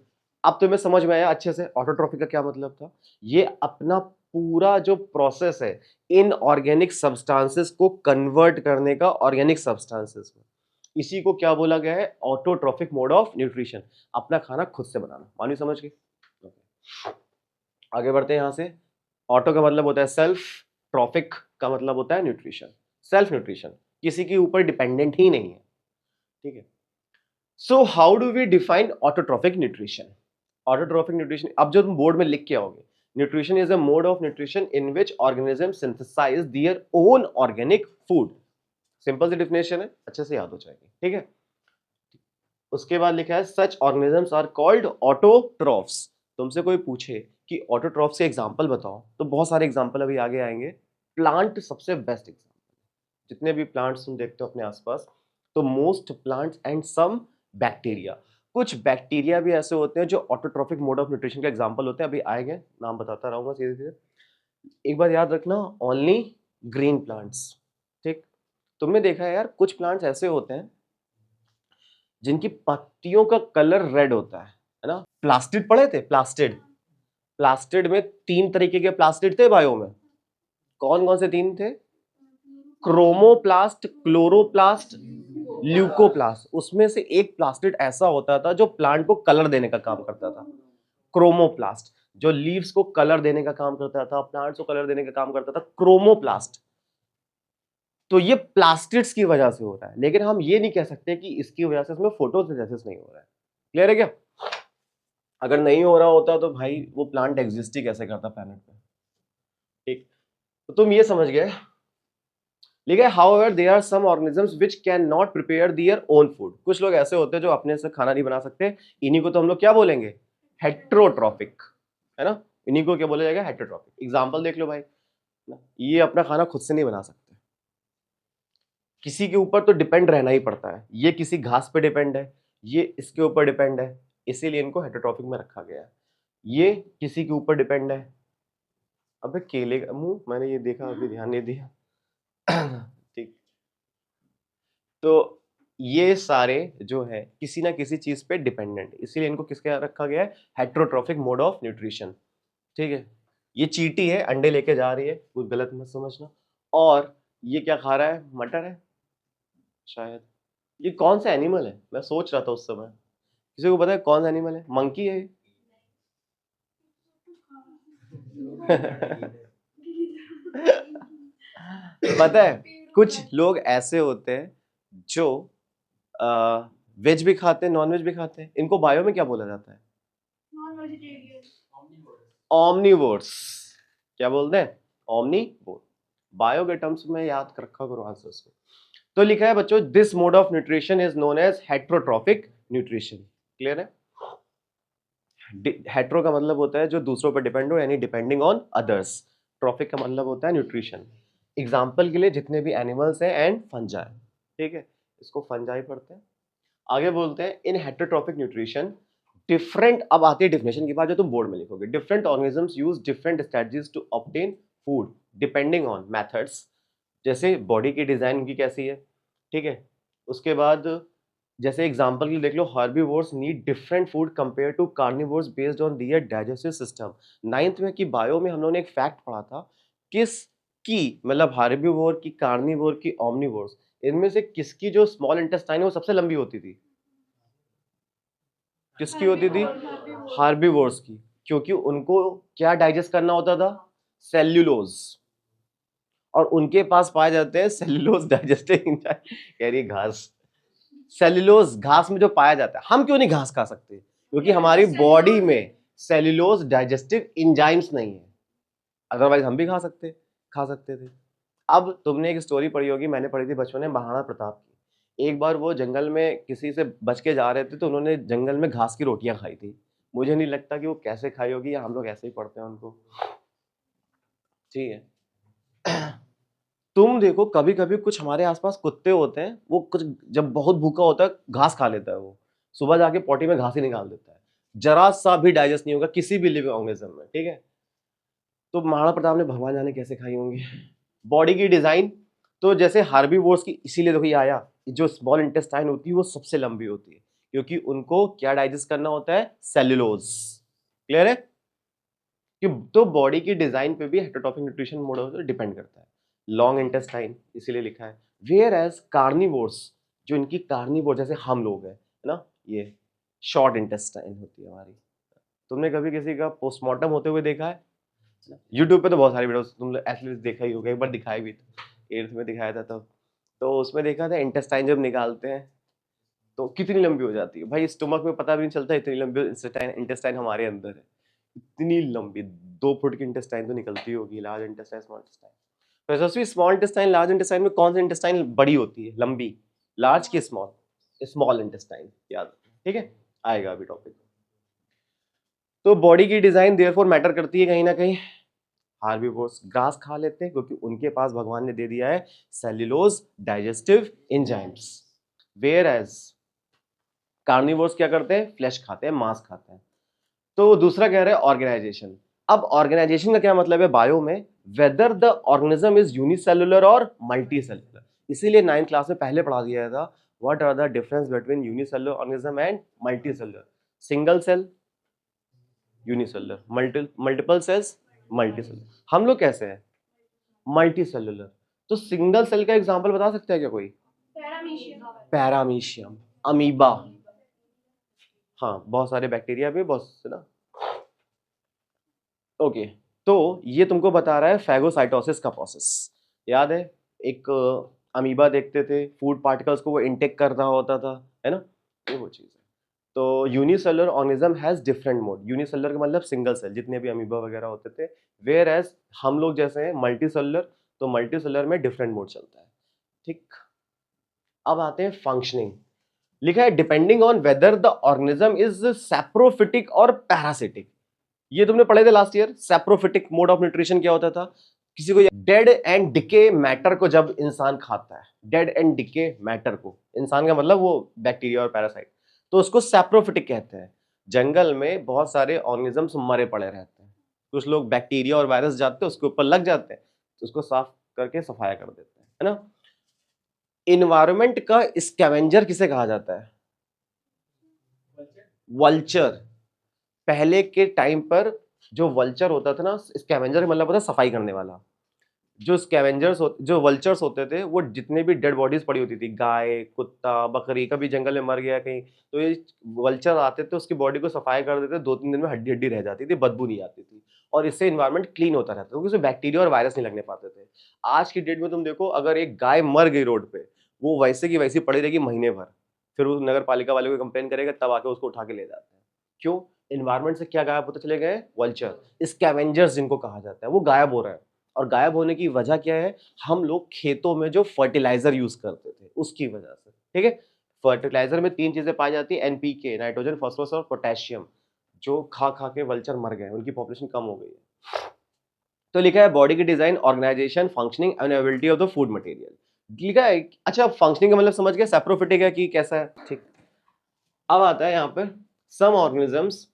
अब तुम्हें समझ में आया अच्छे से ऑटोट्रॉफिक का क्या मतलब था? ये अपना पूरा जो प्रोसेस है इन ऑर्गेनिक सब्सटेंसेस को कन्वर्ट करने का ऑर्गेनिक सब्सटेंसेस में, इसी को क्या बोला गया है? Autotrophic mode of nutrition. अपना खाना खुद से बनाना, मानी समझ गए? आगे बढ़ते हैं यहां से। ऑटो का मतलब होता है सेल्फ, ट्रॉफिक का मतलब होता है न्यूट्रिशन, सेल्फ न्यूट्रिशन, किसी के ऊपर डिपेंडेंट ही नहीं है, ठीक है। So how do we define autotrophic nutrition? Autotrophic nutrition अब जो तुम बोर्ड में लिख के आओगे, nutrition is a mode of nutrition in which organism synthesise their own organic food. Simple सी डिफिनेशन है, अच्छे से याद हो जाएगी, ठीक है। उसके बाद लिखा है सच ऑर्गेनिजम्स आर कॉल्ड ऑटोट्रॉफ्स। तुमसे कोई पूछे कि ऑटोट्रॉफ्स के एग्जांपल बताओ तो बहुत सारे एग्जांपल अभी आगे आएंगे। प्लांट सबसे बेस्ट एग्जांपल, जितने भी प्लांट्स तुम देखते हो अपने आसपास, तो most plants and some bacteria, कुछ बैक्टीरिया भी ऐसे होते हैं जो ऑटोट्रॉफिक मोड ऑफ न्यूट्रिशन के एग्जांपल होते हैं। अभी आएंगे, नाम बताता रहूंगा सीधे सीधे। एक बार याद रखना, ओनली ग्रीन प्लांट्स, ठीक। तुमने देखा है यार कुछ प्लांट्स ऐसे होते हैं जिनकी पत्तियों का कलर रेड होता है ना। प्लास्टिड पढ़े थे? प्लास्टिड, प्लास्टिड में तीन तरीके के प्लास्टिड थे बायो में। कौन कौन से तीन थे? Chromoplast, chloroplast, leucoplast. उसमें से एक प्लास्टिड ऐसा होता था जो प्लांट को कलर देने का काम करता था, क्रोमोप्लास्ट। जो लीव्स को कलर देने का काम करता था, प्लांट्स को कलर देने का काम करता था, क्रोमोप्लास्ट। तो ये प्लास्टिड्स की वजह से हो रहा है, लेकिन हम ये नहीं कह सकते कि इसकी वजह से इसमें फोटोसिंथेसिस नहीं हो रहा है। क्लियर है क्या? अगर नहीं हो रहा होता तो भाई वो प्लांट एग्जिस्ट ही कैसे करता प्लैनेट पे, ठीक। तो तुम ये समझ गए। लिखा है however there are some organisms which can not prepare their own food. कुछ लोग ऐसे होते हैं जो अपने से खाना नहीं बना सकते, इन्हीं को तो हम लोग क्या बोलेंगे? हेट्रोट्रॉफिक, है ना। इन्हीं को क्या बोला जाएगा? हेट्रोट्रॉफिक। एग्जांपल देख लो भाई, ये अपना खाना खुद से नहीं बना सकते, किसी के ऊपर तो डिपेंड रहना ही पड़ता है। ये किसी घास पे डिपेंड है, ये इसके ऊपर डिपेंड है, इसीलिए इनको हेटेरोट्रॉफिक में रखा गया है। ये किसी के ऊपर डिपेंड है। अबे केले का मुंह, मैंने ये देखा, अभी ध्यान नहीं दिया। ठीक, तो ये सारे जो है किसी ना किसी चीज पे डिपेंडेंट, इसीलिए इनको किसके रखा गया है, हेटेरोट्रॉफिक मोड ऑफ न्यूट्रिशन। ठीक है, ये चींटी है, अंडे लेके जा रही है, कुछ गलत मत समझना। और ये क्या खा रहा है, मटर है शायद। ये कौन सा एनिमल है, मैं सोच रहा था उस समय, किसी को पता है कौन सा एनिमल है? मंकी है ये? पता है, कुछ लोग ऐसे होते हैं जो वेज भी खाते हैं, नॉन वेज भी खाते हैं, इनको बायो में क्या बोला जाता है? Non vegetarian. ओमनीवोर्स। क्या बोलते हैं? ओमनीवोर। बायो के टर्म्स में याद कर रखा करो आंसर्स को। तो लिखा है बच्चों, this mode of nutrition is known as heterotrophic nutrition. Clear है? हेटेरो का मतलब होता है जो दूसरों पर डिपेंड हो, यानी डिपेंडिंग ऑन अदर्स। ट्रॉफिक का मतलब होता है न्यूट्रिशन। एग्जाम्पल के लिए जितने भी एनिमल्स हैं एंड फंजाई। ठीक है, इसको फंजाई पढ़ते हैं। आगे बोलते हैं इन हेटेरोट्रॉफिक न्यूट्रिशन डिफरेंट, अब आती है डिफिनेशन की बात जो तुम बोर्ड में लिखोगे। Different organisms use different strategies to obtain food depending on methods. जैसे बॉडी की डिजाइन उनकी कैसी है, ठीक है। उसके बाद जैसे एग्जांपल के लिए देख लो, herbivores need different food compare to carnivores based on their digestive system. Ninth में की बायो में हम लोगों ने एक फैक्ट पढ़ा था, किस की मतलब हार्बीवोर की, कार्निवोर की, ओमनीवोर्स, इनमें से किसकी जो स्मॉल इंटेस्टाइन है वो सबसे लंबी होती थी? किसकी होती थी? हार्बीवोर्स की, क्योंकि उनको क्या डाइजेस्ट करना होता था? सेल्यूलोज। और उनके पास पाए जाते हैं सेल्यूलोज डाइजेस्टिव एंजाइम। कह रही घास, सेल्यूलोज घास में जो पाया जाता है। हम क्यों नहीं घास खा सकते? क्योंकि हमारी बॉडी में सेल्यूलोज डाइजेस्टिव एंजाइम्स नहीं है, अदरवाइज हम भी खा सकते थे। अब तुमने एक स्टोरी पढ़ी होगी, मैंने पढ़ी थी बचपन में, महाराणा प्रताप की। एक बार वो जंगल में किसी से बच के जा रहे थे, तो उन्होंने जंगल में घास की रोटियां खाई थी। मुझे नहीं लगता कि वो कैसे खाई होगी, या हम लोग ऐसे ही पढ़ते हैं उनको। ठीक है, तुम देखो कभी कभी कुछ हमारे आसपास कुत्ते होते हैं, वो कुछ जब बहुत भूखा होता है घास खा लेता है, वो सुबह जाके पॉटी में घास ही निकाल देता है, जरा सा भी डाइजेस्ट नहीं होगा किसी भी लिविंग ऑर्गेनिज्म में। ठीक है, तो महाराणा प्रताप ने भगवान जाने कैसे खाई होंगी। बॉडी की डिजाइन तो जैसे हार्बीवोर्स की, इसीलिए देखो ये आया, जो स्मॉल इंटेस्टाइन होती है वो सबसे लंबी होती है, क्योंकि उनको क्या डाइजेस्ट करना होता है? सेल्यूलोज। क्लियर है? कि तो बॉडी की डिजाइन पे भी हेटेरोट्रॉफिक न्यूट्रिशन मोड डिपेंड करता है। लॉन्ग इंटेस्टाइन इसीलिए लिखा है। वेयर एज कार्निवोर्स, जो इनकी कार्निवोर जैसे हम लोग हैं, है ना, ये शॉर्ट इंटेस्टाइन होती है हमारी। तुमने कभी किसी का पोस्टमार्टम होते हुए देखा है? यूट्यूब पे तो बहुत सारी वीडियोस तुम एटलीस्ट देखा ही होगा, एक बार दिखाई भी था, 8th में दिखाया था तब। तो उसमें देखा था इंटेस्टाइन जब निकालते हैं तो कितनी लंबी हो जाती है भाई, स्टमक में पता भी नहीं चलता, इतनी लंबी इंटेस्टाइन हमारे अंदर है। इतनी लंबी 2 फुट की इंटेस्टाइन तो निकलती होगी, लार्ज इंटेस्टाइन, स्मॉल इंटेस्टाइन। तो यशस्वी, स्मॉल इंटेस्टाइन लार्ज इंटेस्टाइन में कौन सी इंटेस्टाइन बड़ी होती है, लंबी? लार्ज की स्मॉल? स्मॉल इंटेस्टाइन, याद रखना, ठीक है, आएगा अभी टॉपिक। तो बॉडी की डिजाइन देयरफॉर मैटर करती है कहीं ना कहीं। हार्बीवोर्स घास खा लेते हैं क्योंकि उनके पास भगवान ने दे दिया है cellulose digestive enzymes. Whereas carnivores क्या करते हैं? फ्लैश खाते हैं, मांस खाते हैं। तो दूसरा कह रहे हैं ऑर्गेनाइजेशन। अब ऑर्गेनाइजेशन का क्या मतलब है बायो में? Whether the organism is unicellular और मल्टी सेलुलर। इसीलिए 9th क्लास में पहले पढ़ा दिया था, what are the difference between unicellular organism and multicellular. Single cell unicellular, multiple cells multicellular. हम लोग कैसे हैं? Multicellular. तो सिंगल सेल का एग्जांपल बता सकते हैं क्या कोई? पैरामीशियम, अमीबा, हाँ बहुत सारे बैक्टीरिया भी, बहुत से ना। ओके, तो ये तुमको बता रहा है फैगोसाइटोसिस का प्रोसेस। याद है, एक अमीबा देखते थे, फूड पार्टिकल्स को वो इनटेक कर रहा होता था, है ना, ये वो चीज़ है। तो unicellular organism has different mode. Unicellular का मतलब सिंगल सेल, जितने भी अमीबा वगैरह होते थे। वेयर एज हम लोग जैसे हैं मल्टी सेलुलर, तो मल्टी सेलुलर में डिफरेंट मोड चलता है। ठीक, अब आते हैं फंक्शनिंग। लिखा है depending on whether the organism is saprophytic और पैरासिटिक। ये तुमने पढ़े थे last year, saprophytic mode of nutrition क्या होता था? किसी को डेड एंड डिके मैटर को जब इंसान खाता है, डेड एंड डिके मैटर को, इंसान का मतलब वो बैक्टीरिया और पैरासाइट, तो उसको सैप्रोफिटिक कहते हैं। जंगल में बहुत सारे ऑर्गेनिजम्स मरे पड़े रहते हैं, कुछ लोग बैक्टीरिया और वायरस जाते हैं उसके ऊपर लग जाते हैं, तो उसको साफ करके सफाया कर देते हैं, है ना। इन्वायरमेंट का स्कैवेंजर किसे कहा जाता है? वल्चर। पहले के टाइम पर जो वल्चर होता था ना, स्कैवेंजर मतलब होता है सफाई करने वाला। जो स्कैवेंजर्स जो वल्चर्स होते थे, वो जितने भी डेड बॉडीज पड़ी होती थी, गाय, कुत्ता, बकरी, कभी जंगल में मर गया कहीं, तो ये वल्चर आते थे, उसकी बॉडी को सफाई कर देते, 2-3 दिन में हड्डी हड्डी रह जाती थी, बदबू नहीं आती थी, और इससे इन्वायरमेंट क्लीन होता रहता था, क्योंकि उसमें बैक्टीरिया और वायरस नहीं लगने पाते थे। आज की डेट में तुम देखो, अगर एक गाय मर गई रोड पे, वो वैसे की वैसी पड़ी रहेगी महीने भर, फिर उस नगर पालिका वाले को कंप्लेन करेगा, तब आके उसको उठा के ले जाते हैं। क्यों? इन्वायरमेंट से क्या गायब होते चले गए? वल्चर, स्कैवेंजर्स जिनको कहा जाता है, वो गायब हो रहे हैं। और गायब होने की वजह क्या है? हम लोग खेतों में जो फर्टिलाइजर यूज करते थे उसकी वजह से, ठीक है। फर्टिलाइजर में 3 चीजें पाई जाती है, एनपीके, नाइट्रोजन, फास्फोरस और पोटेशियम, जो खा खा के वल्चर मर गए, उनकी पॉपुलेशन कम हो गई है। तो लिखा है बॉडी की design, organisation, functioning and availability of the food material, लिखा है। अच्छा, फंक्शनिंग का मतलब समझ गए, सैप्रोफिटिक है कि कैसा है, ठीक। अब आता है यहाँ पे, some organisms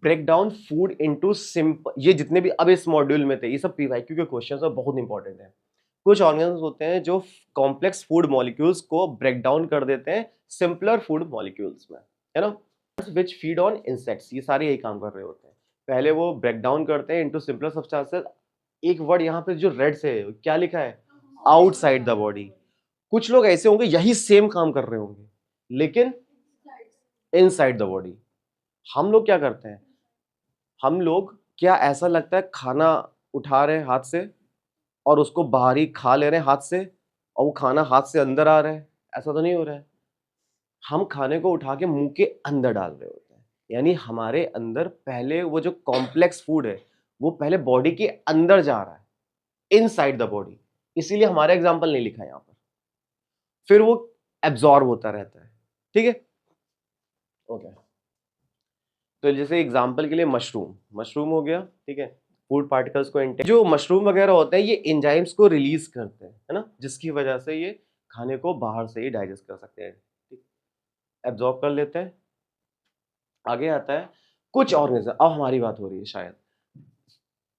break down food into simple, ये जितने भी अब इस मॉड्यूल में थे, ये सब पीवाईक्यू के क्वेश्चंस और बहुत इंपॉर्टेंट है। कुछ ऑर्गेनिजम्स होते हैं जो कॉम्प्लेक्स फूड मॉलिक्यूल्स को ब्रेक डाउन कर देते हैं सिंपलर फूड मॉलिक्यूल्स में, है ना। विच फीड ऑन इंसेक्ट्स, ये सारे यही काम कर रहे होते हैं। पहले वो ब्रेक डाउन करते हैं इनटू सिंपलर सब्सटेंसेस। एक वर्ड यहाँ पे जो रेड से है, क्या लिखा है? Outside the body. कुछ लोग ऐसे होंगे यही सेम काम कर रहे होंगे, लेकिन इनसाइड द बॉडी। हम लोग क्या करते हैं? हम लोग, क्या ऐसा लगता है खाना उठा रहे हैं हाथ से और उसको बाहर ही खा ले रहे हैं हाथ से, और वो खाना हाथ से अंदर आ रहा है? ऐसा तो नहीं हो रहा है। हम खाने को उठा के मुंह के अंदर डाल रहे होते हैं, यानी हमारे अंदर पहले वो जो कॉम्प्लेक्स फूड है वो पहले बॉडी के अंदर जा रहा है, इनसाइड द बॉडी। इसीलिए हमारा एग्जाम्पल नहीं लिखा यहां पर, फिर वो एब्जॉर्ब होता रहता है, ठीक है। ओके, तो जैसे एग्जाम्पल के लिए मशरूम हो गया, ठीक है। फूड पार्टिकल्स को इंटेक, जो मशरूम वगैरह होते हैं, ये एंजाइम्स को रिलीज करते हैं, है ना, जिसकी वजह से ये खाने को बाहर से ही डाइजेस्ट कर सकते हैं, ठीक, एब्जॉर्ब कर लेते हैं। आगे आता है कुछ ऑर्गेनिज्म, अब हमारी बात हो रही है शायद,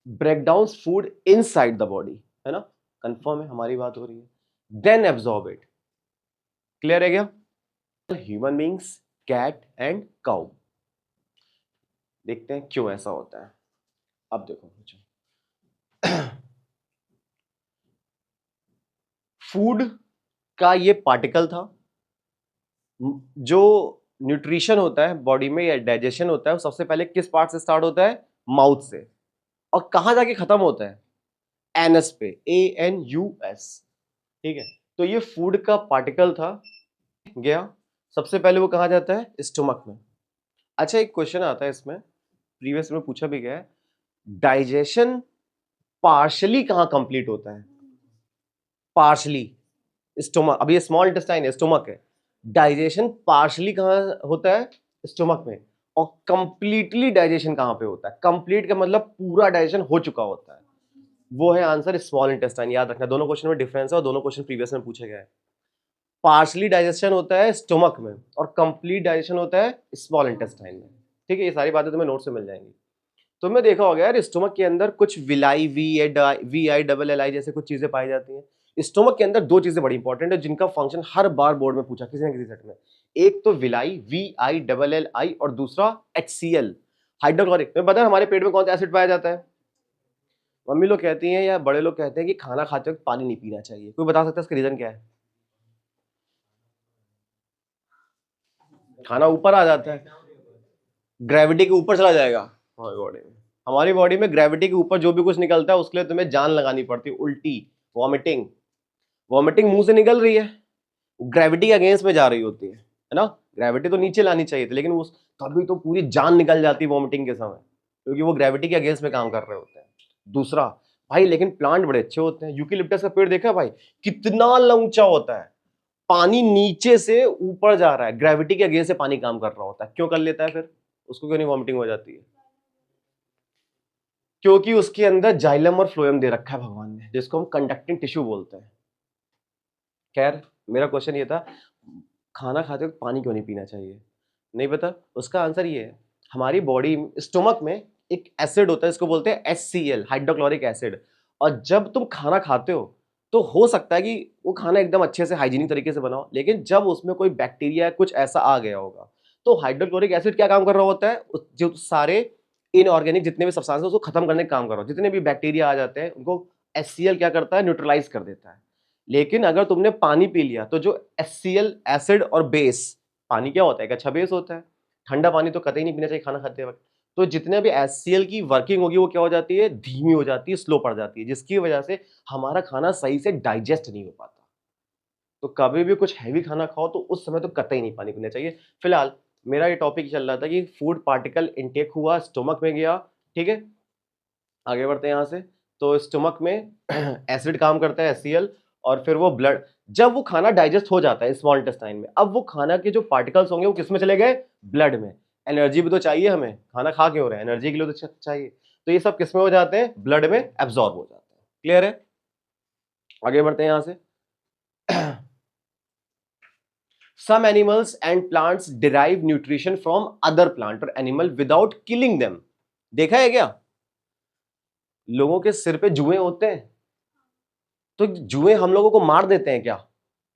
break down food inside the body, है ना, कंफर्म है हमारी बात हो रही है, देन एब्जॉर्ब इट। क्लियर है क्या? Human beings, cat and cow. देखते हैं क्यों ऐसा होता है। अब देखो, फूड का ये पार्टिकल था, जो न्यूट्रिशन होता है बॉडी में या डाइजेशन होता है, वो सबसे पहले किस पार्ट से स्टार्ट होता है? माउथ से, और कहां जाके खत्म होता है? एनस पे, ANUS, ठीक है। तो ये फूड का पार्टिकल था, गया सबसे पहले वो कहा जाता है? स्टमक में। अच्छा, एक क्वेश्चन आता है इसमें, प्रीवियस में पूछा भी गया है, डाइजेशन पार्शली कहां कंप्लीट होता है? पार्शली स्टोमक, अब ये स्मॉल इंटेस्टाइन है, स्टोमक है, डाइजेशन पार्शली कहां होता है? स्टोमक में। और कंप्लीटली डाइजेशन कहां पे होता है? कंप्लीट का मतलब पूरा डाइजेशन हो चुका होता है, वो है आंसर स्मॉल इंटेस्टाइन। याद रखना, दोनों क्वेश्चन में डिफरेंस है और दोनों क्वेश्चन प्रीवियस में पूछे गए हैं। पार्शली डाइजेशन होता है स्टोमक में और कंप्लीट डाइजेशन होता है स्मॉल इंटेस्टाइन में, ठीक है। ये सारी बातें तुम्हें नोट से मिल जाएंगी। तुमने देखा होगा यार, स्टोमक के अंदर कुछ विलाई, VI जैसे कुछ चीजें पाई जाती हैं। स्टोमक के अंदर 2 चीजें बड़ी इंपॉर्टेंट है, जिनका फंक्शन हर बार बोर्ड में पूछा किसी ना किसी सेट में। एक तो विलाई, VILLI, और दूसरा HCl, हाइड्रोक्लोरिक। तुम्हें पता है हमारे पेट में कौन सा एसिड पाया जाता है? मम्मी लोग कहती हैं या बड़े लोग कहते हैं कि खाना खाते वक्त पानी नहीं पीना चाहिए, कोई बता सकता है इसका रीजन क्या है? खाना ऊपर आ जाता है, ग्रेविटी के ऊपर चला जाएगा हमारी बॉडी में। हमारी बॉडी में ग्रेविटी के ऊपर जो भी कुछ निकलता है उसके लिए तुम्हें जान लगानी पड़ती है, उल्टी, वॉमिटिंग। वॉमिटिंग मुंह से निकल रही है, ग्रेविटी के अगेंस्ट में जा रही होती है ना। ग्रेविटी तो नीचे लानी चाहिए थी, लेकिन उस तभी तो पूरी जान निकल जाती है वॉमिटिंग के समय, क्योंकि वो ग्रेविटी के अगेंस्ट में काम कर रहे होते हैं। दूसरा भाई, लेकिन प्लांट बड़े अच्छे होते हैं। यूकेलिप्टस का पेड़ देखा है भाई, कितना ऊंचा होता है, पानी नीचे से ऊपर जा रहा है, ग्रेविटी के अगेंस्ट से पानी काम कर रहा होता है। क्यों कर लेता है फिर? उसको क्यों नहीं वॉमिटिंग हो जाती है? क्योंकि उसके अंदर जाइलम और फ्लोएम दे रखा है भगवान ने, जिसको हम कंडक्टिंग टिश्यू बोलते हैं। खैर, मेरा क्वेश्चन ये था, खाना खाते वक्त पानी क्यों नहीं पीना चाहिए? नहीं पता? उसका आंसर ये है, हमारी बॉडी स्टोमक में एक एसिड होता है, इसको बोलते हैं HCl, हाइड्रोक्लोरिक एसिड। और जब तुम खाना खाते हो तो हो सकता है कि वो खाना एकदम अच्छे से हाइजीनिक तरीके से बनाओ, लेकिन जब उसमें कोई बैक्टीरिया या कुछ ऐसा आ गया होगा, तो हाइड्रोक्लोरिक एसिड क्या काम कर रहा होता है? जो सारे इनऑर्गेनिक जितने भी सब्सटेंस उसको खत्म करने का काम कर रहा हो, जितने भी बैक्टीरिया आ जाते हैं उनको HCl क्या करता है? न्यूट्रलाइज कर देता है। लेकिन अगर तुमने पानी पी लिया तो जो HCl एसिड और बेस, पानी क्या होता है? एक अच्छा बेस होता है। ठंडा पानी तो कतई नहीं पीना चाहिए खाना खाते वक्त। तो जितने भी HCl की वर्किंग होगी वो क्या हो जाती है? धीमी हो जाती है, स्लो पड़ जाती है, जिसकी वजह से हमारा खाना सही से डाइजेस्ट नहीं हो पाता। तो कभी भी कुछ हैवी खाना खाओ तो उस समय तो कतई नहीं पानी पीना चाहिए। फिलहाल मेरा ये टॉपिक चल रहा था कि फूड पार्टिकल इनटेक हुआ, स्टोमक में गया, ठीक है, आगे बढ़ते हैं यहाँ से। तो स्टोमक में एसिड काम करता है HCl, और फिर वो ब्लड, जब वो खाना डाइजेस्ट हो जाता है स्मॉल इंटेस्टाइन में, अब वो खाना के जो पार्टिकल्स होंगे वो किस में चले गए? ब्लड में। एनर्जी भी तो चाहिए हमें, खाना खा क्यों रहे हैं? एनर्जी के लिए तो चाहिए। तो ये सब किस में हो जाते हैं? ब्लड में एब्जॉर्ब हो जाते हैं। क्लियर है? आगे बढ़ते हैं यहाँ से। Some animals and plants derive nutrition from other plant or animal without killing them. देखा है क्या? लोगों के सिर पे जुएं होते हैं, तो जुएं हम लोगों को मार देते हैं क्या?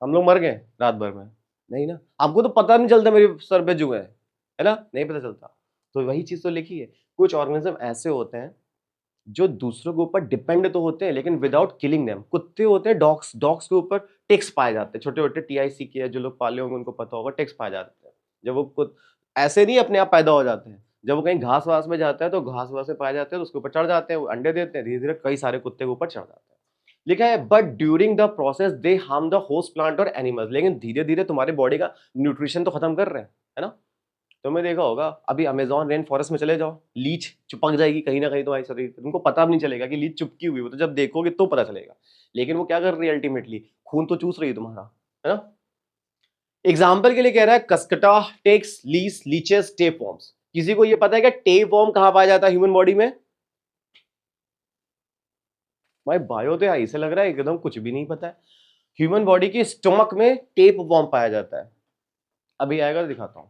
हम लोग मर गए रात भर में? नहीं ना, आपको तो पता नहीं चलता मेरे सर पे जुए है ना, नहीं पता चलता। तो वही चीज तो लिखी है, कुछ ऑर्गेनिज्म ऐसे होते हैं जो दूसरों के ऊपर डिपेंड तो होते हैं लेकिन विदाउट किलिंग देम। कुत्ते होते हैं, डॉग्स, डॉग्स के ऊपर टिक्स पाए जाते हैं, छोटे छोटे TIC के, जो लोग पाले होंगे उनको पता होगा, टिक्स पाए जाते हैं। जब वो खुद ऐसे नहीं अपने आप पैदा हो जाते हैं, जब वो कहीं घास वास में जाता है तो घास वास में पाए जाते हैं, तो उसके ऊपर चढ़ जाते हैं, वो अंडे देते हैं, धीरे धीरे कई सारे कुत्ते के ऊपर चढ़ जाते हैं। लिखा है but during the process they harm the host plant और एनिमल्स। लेकिन धीरे धीरे तुम्हारे बॉडी का न्यूट्रिशन तो खत्म कर रहे हैं, है ना? तुमने देखा होगा, अभी अमेजॉन रेन फॉरेस्ट में चले जाओ, लीच चिपक जाएगी कहीं ना कहीं तुम्हारे शरीर पे, तुमको पता भी नहीं चलेगा कि लीच चिपकी हुई हो, तो जब देखोगे तो पता चलेगा। लेकिन वो क्या कर रही है? अल्टीमेटली खून तो चूस रही है तुम्हारा, है ना? एग्जाम्पल के लिए कह रहा है cuscuta, ticks, lice, leeches, tapeworms. किसी को ये पता है क्या टेपवर्म कहां पाया जाता है ह्यूमन बॉडी में? भाई बायो तो ऐसे लग रहा है एकदम कुछ भी नहीं पता है। ह्यूमन बॉडी की स्टोमक में टेपवर्म पाया जाता है। अभी आएगा तो दिखाता हूं।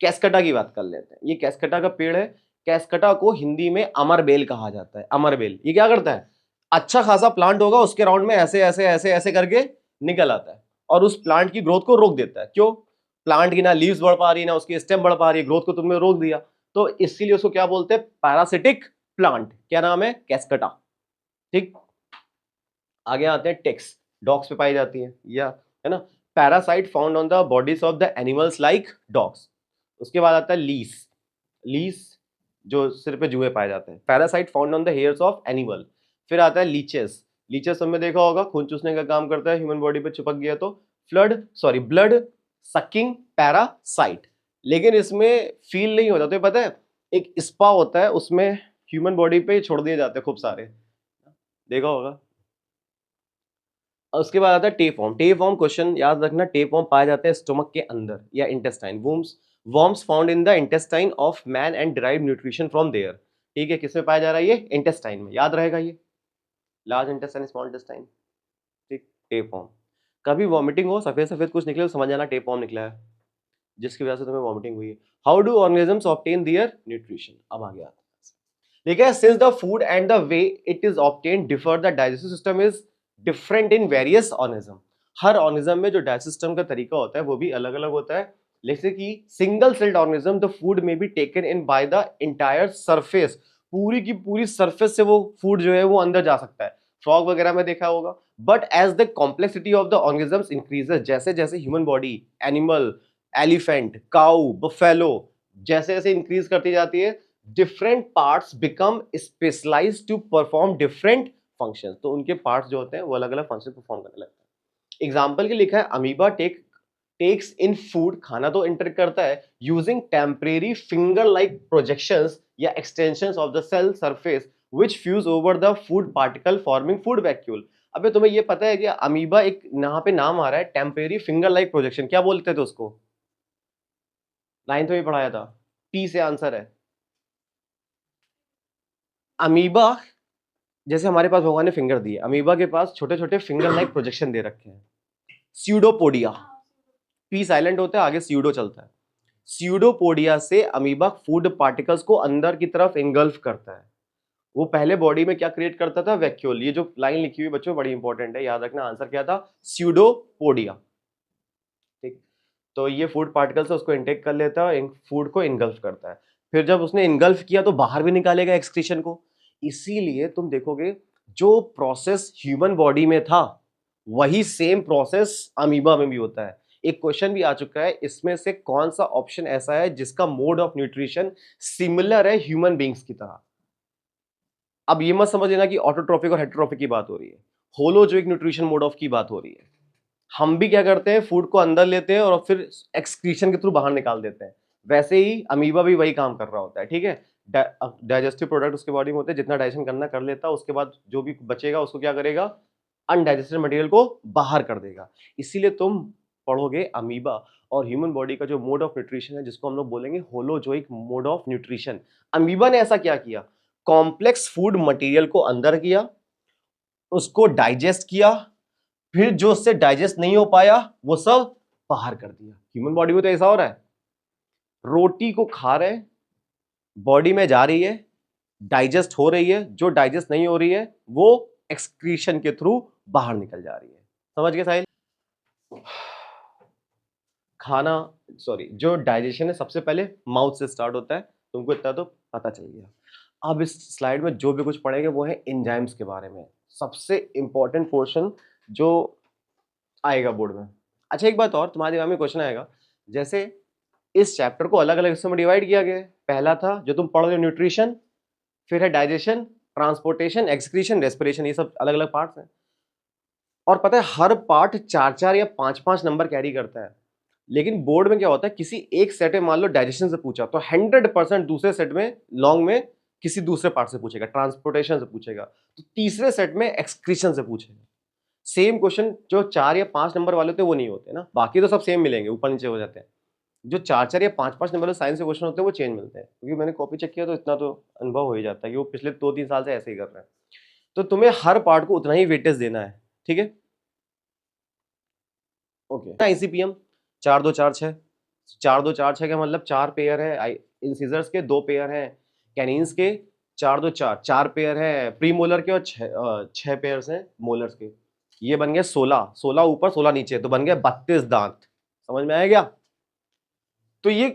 कैस्कटा की बात कर लेते हैं। ये कैस्कटा का पेड़ है। कैस्कटा को हिंदी में अमरबेल कहा जाता है। अमरबेल ये क्या करता है? अच्छा खासा प्लांट होगा, उसके राउंड में ऐसे ऐसे ऐसे ऐसे करके निकल आता है और उस प्लांट की ग्रोथ को रोक देता है। क्यों? प्लांट की ना लीव्स बढ़ पा रही है ना उसकी स्टेम बढ़ पा रही है, ग्रोथ को तुमने रोक दिया, तो इसीलिए उसको क्या बोलते हैं? Parasitic plant. क्या नाम है? कैस्कटा। ठीक, आगे आते हैं टेक्स। डॉग्स पे पाई जाती है, या है ना? Parasite found on the bodies of the animals like dogs. उसके बाद आता है लीस। लीस जो सिर पे जुए पाए जाते हैं। Parasite found on the hairs of animal. फिर आता है लीचेस। लीचेस हमने देखा होगा, खून चूसने का काम करता है, ह्यूमन बॉडी पे चिपक गया तो ब्लड सकिंग पैरासाइट। लेकिन इसमें फील नहीं होता, तो ये पता है एक स्पा होता है, उसमें ह्यूमन बॉडी पे छोड़ दिए जाते हैं खूब सारे, देखा होगा। उसके बाद आता है टेपवर्म। टेपवर्म क्वेश्चन याद रखना, टेपवर्म पाए जाते हैं स्टोमक के अंदर या intestine. Worms found in the intestine of man and derive nutrition from there. ठीक है, किसमें पाया जा रहा है? ये इंटेस्टाइन में, याद रहेगा ये, लार्ज इंटेस्टाइन, स्मॉल इंटेस्टाइन। ठीक, टेपवर्म। कभी वॉमिटिंग हो, सफेद सफेद कुछ निकले तो समझ जाना टेपवर्म निकला है, जिसकी वजह से तुम्हें वॉमिटिंग हुई है। How do organisms obtain their nutrition? अब आ गया, ठीक है। Since the food and the way it is obtain differ, the digestive system is different in various organism. Her organism में जो डाइजेस्ट सिस्टम का तरीका होता है वो भी अलग अलग होता है। जैसे कि single celled organism, the food may be taken in by the entire surface. पूरी की पूरी सरफेस से वो फूड जो है वो अंदर जा सकता है, फ्रॉग वगैरह में देखा होगा। But as the complexity of the organisms increases, जैसे जैसे human body, animal, elephant, cow, buffalo जैसे जैसे इंक्रीज करती जाती है, different parts become specialised to perform different functions. तो उनके पार्ट्स जो होते हैं वो अलग अलग फंक्शन परफॉर्म करने लगते हैं। एग्जांपल के लिखा है अमीबा टेक्स इन फूड, खाना तो इंटर करता है, using temporary finger like projections या extensions of the cell surface which fuse over the food particle forming food vacuole. अबे तुम्हें ये पता है कि अमीबा, एक यहाँ पे नाम आ रहा है टेम्परेरी फिंगर लाइक प्रोजेक्शन, क्या बोलते थे उसको? नाइन्थ में भी पढ़ाया था। टी से आंसर है। अमीबा, जैसे हमारे पास भगवान ने फिंगर दिए, अमीबा के पास छोटे छोटे फिंगर लाइक प्रोजेक्शन दे रखे हैं, स्यूडोपोडिया, पी साइलेंट होता है, आगे स्यूडो चलता है। स्यूडोपोडिया से अमीबा फूड पार्टिकल्स को अंदर की तरफ इंगल्फ करता है। वो पहले बॉडी में क्या क्रिएट करता था? वैक्यूल। ये जो लाइन लिखी हुई बच्चों बड़ी इंपॉर्टेंट है, याद रखना। आंसर क्या था? स्यूडोपोडिया। ठीक, तो ये फूड पार्टिकल्स उसको इनटेक कर लेता है, फूड को इनगल्फ करता है। फिर जब उसने इनगल्फ किया तो बाहर भी निकालेगा एक्सक्रीशन को। इसीलिए तुम देखोगे जो प्रोसेस ह्यूमन बॉडी में था वही सेम प्रोसेस अमीबा में भी होता है। एक क्वेश्चन भी आ चुका है, इसमें से कौन सा ऑप्शन ऐसा है जिसका मोड ऑफ न्यूट्रिशन सिमिलर है ह्यूमन बींग्स की तरह? अब ये मत समझ लेना कि ऑटोट्रॉफिक और हेटेरोट्रॉफिक की बात हो रही है, होलोजोइक न्यूट्रिशन मोड ऑफ की बात हो रही है। हम भी क्या करते हैं? फूड को अंदर लेते हैं और फिर एक्सक्रीशन के थ्रू बाहर निकाल देते हैं। वैसे ही अमीबा भी वही काम कर रहा होता है। ठीक है, डाइजेस्टिव प्रोडक्ट उसके बॉडी में होते हैं, जितना डाइजेशन करना कर लेता है, उसके बाद जो भी बचेगा उसको क्या करेगा? अनडाइजेस्टेड मटेरियल को बाहर कर देगा। इसीलिए तुम पढ़ोगे अमीबा और ह्यूमन बॉडी का जो मोड ऑफ न्यूट्रिशन है, जिसको हम लोग बोलेंगे holozoic mode of nutrition. Amoeba ने ऐसा क्या किया? कॉम्प्लेक्स फूड मटेरियल को अंदर किया, उसको डाइजेस्ट किया, फिर जो उससे डाइजेस्ट नहीं हो पाया वो सब बाहर कर दिया। ह्यूमन बॉडी में तो ऐसा हो रहा है, रोटी को खा रहे हैं, बॉडी में जा रही है, डाइजेस्ट हो रही है, जो डाइजेस्ट नहीं हो रही है वो एक्सक्रीशन के थ्रू बाहर निकल जा रही है। समझ गए साहिल? खाना, सॉरी, जो डाइजेशन है सबसे पहले माउथ से स्टार्ट होता है, तुमको इतना तो पता चल गया। अब इस स्लाइड में जो भी कुछ पढ़ेंगे वो है एंजाइम्स के बारे में, सबसे इंपॉर्टेंट पोर्शन जो आएगा बोर्ड में। अच्छा, एक बात और, तुम्हारे दिमाग में क्वेश्चन आएगा, जैसे इस चैप्टर को अलग अलग हिस्सों में डिवाइड किया गया है। पहला था जो तुम पढ़ रहे हो न्यूट्रिशन, फिर है डाइजेशन, ट्रांसपोर्टेशन, एक्सक्रीशन, रेस्पिरेशन, ये सब अलग अलग पार्ट्स हैं। और पता है हर पार्ट 4-4 या 5-5 नंबर कैरी करता है। लेकिन बोर्ड में क्या होता है, किसी एक सेट में मान लो डाइजेशन से पूछा तो 100% दूसरे सेट में लॉन्ग में किसी दूसरे पार्ट से पूछेगा, ट्रांसपोर्टेशन से पूछेगा, तो तीसरे सेट में एक्सक्रीशन से पूछेगा। सेम क्वेश्चन जो 4 या 5 नंबर वाले होते हैं वो नहीं होते ना, बाकी तो सब सेम मिलेंगे, ऊपर नीचे हो जाते हैं। जो 4-4 या 5-5 नंबर साइंस के क्वेश्चन होते हैं वो चेंज मिलते हैं, क्योंकि मैंने कॉपी चेक किया तो इतना तो अनुभव हो ही जाता है कि वो पिछले 2-3 साल से ऐसे ही कर रहे हैं। तो तुम्हें हर पार्ट को उतना ही वेटेज देना है। ठीक है, ओके। आईसीपीएम 4-2-4-6, 4-2-4-6 का मतलब 4 पेयर है इंसिजर्स के, 2 पेयर है कैनिन्स के, 4-2-4 4 पेयर है प्रीमोलर के और 6 पेयर हैं मोलर्स के। ये बन गए 16 ऊपर 16 नीचे, तो बन गए 32 दांत। समझ में आया क्या? तो ये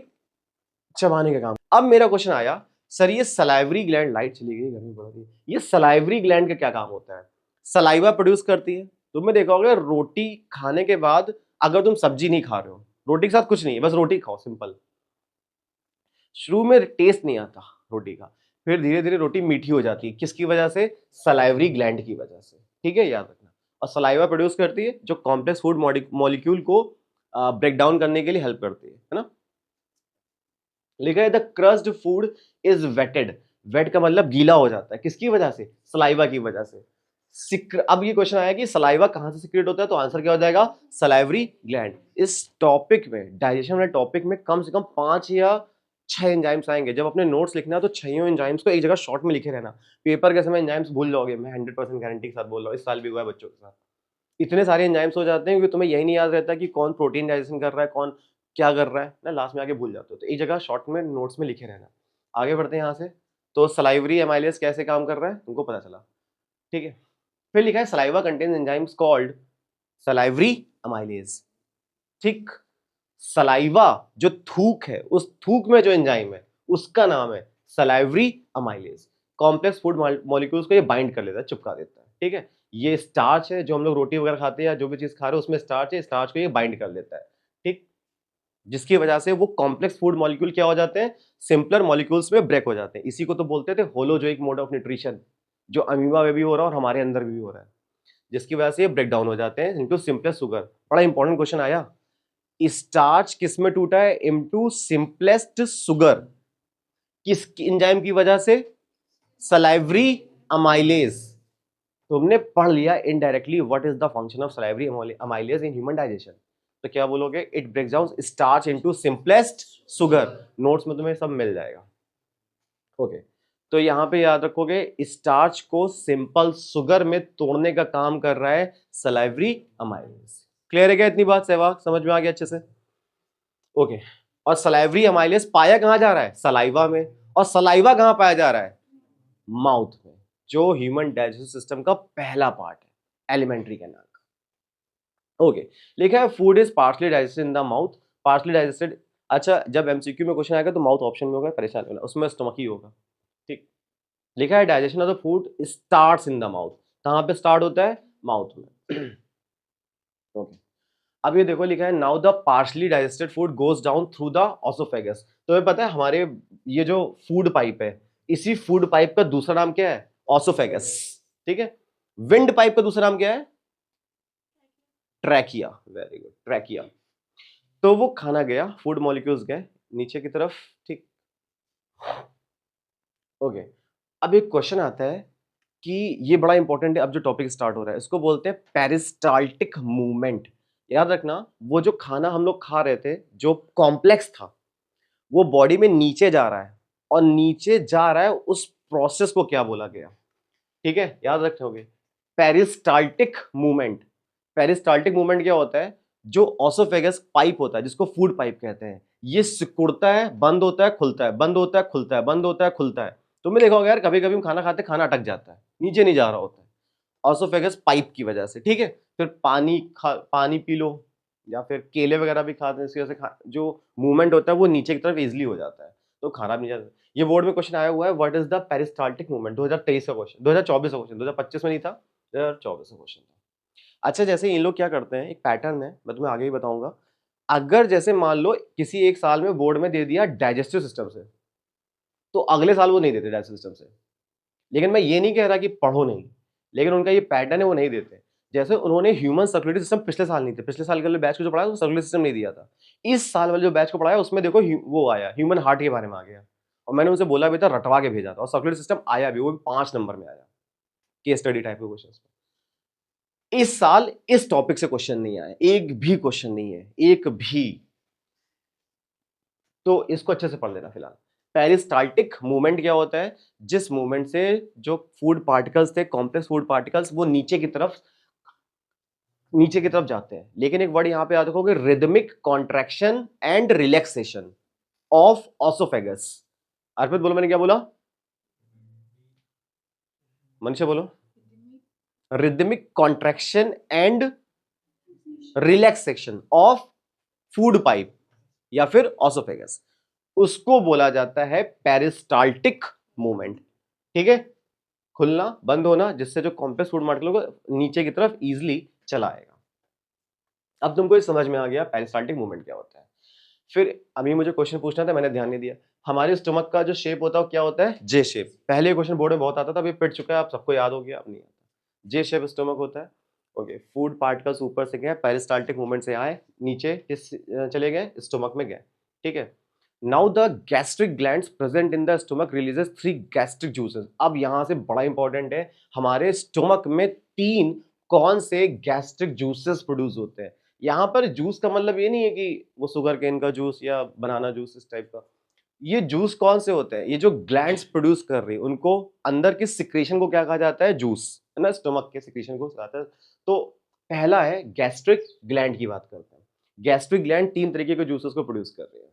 चबाने का काम। अब मेरा क्वेश्चन आया, सर ये सलाइवरी ग्लैंड, लाइट चली गई, गर्मी बढ़ रही है, ये सलाइवरी ग्लैंड का क्या काम होता है? सलाइवा प्रोड्यूस करती है। तुमने देखा होगा रोटी खाने के बाद अगर तुम सब्जी नहीं खा रहे हो, रोटी के साथ कुछ नहीं है, बस रोटी खाओ सिंपल, शुरू में टेस्ट नहीं आता रोटी का, फिर धीरे धीरे रोटी मीठी हो जाती है, किसकी वजह से? सलाइवरी ग्लैंड की वजह से। ठीक है, याद रखना। और सलाइवा प्रोड्यूस करती है जो कॉम्प्लेक्स फूड मॉलिक्यूल को ब्रेक डाउन करने के लिए हेल्प करती है ना। लिखा है the crushed food is wetted, wet का मतलब गीला हो जाता है, किसकी वजह से? सलाइवा की वजह से। अब ये क्वेश्चन आया कि सलाइवा कहां से सिक्रेट होता है, तो आंसर क्या हो जाएगा? Salivary gland. इस टॉपिक में, डाइजेशन वाले टॉपिक में कम से कम 5 या 6 एंजाइम्स आएंगे। जब अपने नोट्स लिखना है तो 6 एंजाइम्स को एक जगह शॉर्ट में लिखे रहना, पेपर के समय एंजाइम्स भूल जाओगे, मैं 100% गारंटी के साथ बोल रहा हूँ, इस साल भी हुआ है बच्चों के साथ। इतने सारे एंजाइम्स हो जाते हैं क्योंकि तुम्हें यही नहीं याद रहता कि कौन प्रोटीन डाइजेशन कर रहा है, कौन क्या कर रहा है ना, लास्ट में आके भूल जाते हो। तो एक जगह शॉर्ट में नोट्स में लिखे रहना। आगे बढ़ते हैं यहाँ से। तो सलाइवरी एमाइलेज कैसे काम कर रहा है तुमको पता चला। ठीक है, फिर लिखा है saliva contains enzymes called salivary amylase. ठीक, सलाइवा जो थूक है, उस थूक में जो एंजाइम है उसका नाम है salivary amylase. Complex food molecules को ये बाइंड कर लेता है, चिपका देता है। ठीक है, ये स्टार्च है, जो हम लोग रोटी वगैरह खाते हैं या जो भी चीज खा रहे हैं उसमें स्टार्च है, स्टार्च को ये बाइंड कर लेता है। ठीक, जिसकी वजह से वो कॉम्प्लेक्स फूड मॉलिक्यूल क्या हो जाते हैं? सिंपलर मॉलिक्यूल्स में ब्रेक हो जाते हैं। इसी को तो बोलते थे होलोजोइक मोड ऑफ न्यूट्रिशन, जो अमीबा में भी हो रहा है और हमारे अंदर भी हो रहा है, जिसकी वजह से ये ब्रेक डाउन हो जाते हैं इनटू सिंपलेस्ट शुगर। बड़ा इंपॉर्टेंट क्वेश्चन आया, स्टार्च किस में टूटा है? इनटू सिंपलेस्ट शुगर, किस एंजाइम की वजह से? Salivary amylase. तो हमने पढ़ लिया indirectly what is the function of salivary amylase in human digestion. तो क्या बोलोगे? It breaks down starch into simplest sugar. Notes में तुम्हें सब मिल जाएगा। ओके, तो यहाँ पे याद रखोगे स्टार्च को सिंपल शुगर में तोड़ने का काम कर रहा है सलाइवरी अमाइलेज। क्लियर है क्या इतनी बात? सहवाग समझ में आ गया अच्छे से? ओके। और सलाइवरी अमाइलेज पाया कहां जा रहा है? सलाइवा में। और सलाइवा कहां पाया जा रहा है? माउथ में, जो ह्यूमन डाइजेस्टिव सिस्टम का पहला पार्ट है, एलिमेंट्री कैनाल का। ओके, लिखा है food is partially digested in the mouth, partially digested. अच्छा, जब एमसीक्यू में क्वेश्चन आएगा तो माउथ ऑप्शन में होगा, परेशान होना, उसमें स्टमक ही होगा। ठीक, लिखा है digestion of the food starts in the mouth, कहां पे स्टार्ट होता है? माउथ में। ओके, अब ये देखो लिखा है now the partially digested food goes down through the oesophagus. तो हमें पता है हमारे ये जो फूड पाइप है, इसी फूड पाइप का दूसरा नाम क्या है? ऑसोफेगस। ठीक है, विंड पाइप का दूसरा नाम क्या है? ट्रैकिया। Very good, trachea. तो वो खाना गया, फूड मॉलिक्यूल्स गए नीचे की तरफ। ठीक, ओके। अब एक क्वेश्चन आता है कि ये बड़ा इंपॉर्टेंट है, अब जो टॉपिक स्टार्ट हो रहा है इसको बोलते हैं पेरिस्टाल्टिक मूवमेंट। याद रखना, वो जो खाना हम लोग खा रहे थे जो कॉम्प्लेक्स था, वो बॉडी में नीचे जा रहा है, और नीचे जा रहा है उस प्रोसेस को क्या बोला गया? ठीक है, याद रखोगे पेरिस्टाल्टिक मूवमेंट। पेरिस्टाल्टिक मूवमेंट क्या होता है? जो ऑसोफेगस पाइप होता है, जिसको फूड पाइप कहते हैं, ये सिकुड़ता है, बंद होता है, खुलता है, बंद होता है, खुलता है, बंद होता है, खुलता है। तुमने देखा होगा यार, कभी कभी हम खाना खाते खाना अटक जाता है, नीचे नहीं जा रहा होता है, ऑसोफेगस पाइप की वजह से। ठीक है, फिर पानी पी लो, या फिर केले वगैरह भी खाते हैं, इसकी वजह से जो मूवमेंट होता है वो नीचे की तरफ इजिली हो जाता है, तो खाना भी नहीं जाता। ये बोर्ड में क्वेश्चन आया हुआ है, what is the peristaltic movement, 2023 का क्वेश्चन, 2024 का क्वेश्चन, 2025 में नहीं था, 2024 का क्वेश्चन था। अच्छा, जैसे इन लोग क्या करते हैं, एक पैटर्न है, मैं तुम्हें आगे ही बताऊंगा। अगर जैसे मान लो किसी एक साल में बोर्ड में दे दिया डाइजेस्टिव सिस्टम से, तो अगले साल वो नहीं देते डाइजेस्टिव सिस्टम से। लेकिन मैं ये नहीं कह रहा कि पढ़ो नहीं, लेकिन उनका ये पैटर्न है, वो नहीं देते। जैसे उन्होंने ह्यूमन सर्कुलेटरी सिस्टम पिछले साल नहीं थे, पिछले साल के वाले बैच को जो पढ़ाया उसमें सर्कुलेटरी सिस्टम नहीं दिया था। इस साल वाले जो बैच को पढ़ाया उसमें देखो वो आया, ह्यूमन हार्ट के बारे में आ गया, और मैंने उनसे बोला भी था, रटवा के भेजा था, और सर्कुलेटरी सिस्टम आया भी, वो भी 5 नंबर में आया, केस स्टडी टाइप के क्वेश्चन। इस साल इस टॉपिक से क्वेश्चन नहीं आए, एक भी क्वेश्चन नहीं है, एक भी। तो इसको अच्छे से पढ़ लेना फिलहाल। पेरिस्टाल्टिक मूवमेंट क्या होता है? जिस मूवमेंट से जो फूड पार्टिकल्स थे, कॉम्प्लेक्स फूड पार्टिकल्स, वो नीचे की तरफ जाते हैं। लेकिन एक वर्ड यहां पे याद रखोगे, rhythmic contraction and relaxation of oesophagus. Arpit बोलो, मैंने क्या बोला? मनीषा बोलो। Rhythmic contraction and relaxation of food pipe या फिर ऑसोफेगस, उसको बोला जाता है पेरिस्टाल्टिक मूवमेंट। ठीक है, खुलना बंद होना, जिससे जो कॉम्प्लेक्स फूड पार्टिकल को नीचे की तरफ इजीली चला आएगा। अब तुमको ये समझ में आ गया पेरिस्टाल्टिक मूवमेंट क्या होता है। फिर अभी मुझे क्वेश्चन पूछना था, मैंने ध्यान नहीं दिया। हमारे स्टमक का जो शेप होता है वो क्या होता है? जे शेप। पहले क्वेश्चन बोर्ड में बहुत आता था, अभी पिट चुका है, आप सबको याद हो गया, अब नहीं आता। जे शेप स्टमक होता है। ओके, फूड पार्टिकल्स ऊपर से गए, पेरिस्टाल्टिक मूवमेंट से आए, नीचे चले गए, स्टमक में गए। ठीक है, now the gastric glands present in the stomach releases 3 gastric juices. अब यहां से बड़ा इंपॉर्टेंट है, हमारे स्टमक में 3 कौन से गैस्ट्रिक जूसेस प्रोड्यूस होते हैं। यहाँ पर जूस का मतलब ये नहीं है कि वो शुगर केन का जूस या बनाना जूस इस टाइप का। ये जूस कौन से होते हैं? ये जो ग्लैंड्स प्रोड्यूस कर रही है उनको, अंदर की सिक्रेशन को क्या कहा जाता है? जूस, है ना, स्टमक के सिक्रेशन को कहता है। तो पहला है गैस्ट्रिक ग्लैंड की बात करते हैं। गैस्ट्रिक ग्लैंड 3 तरीके के जूसेस को प्रोड्यूस कर रही है,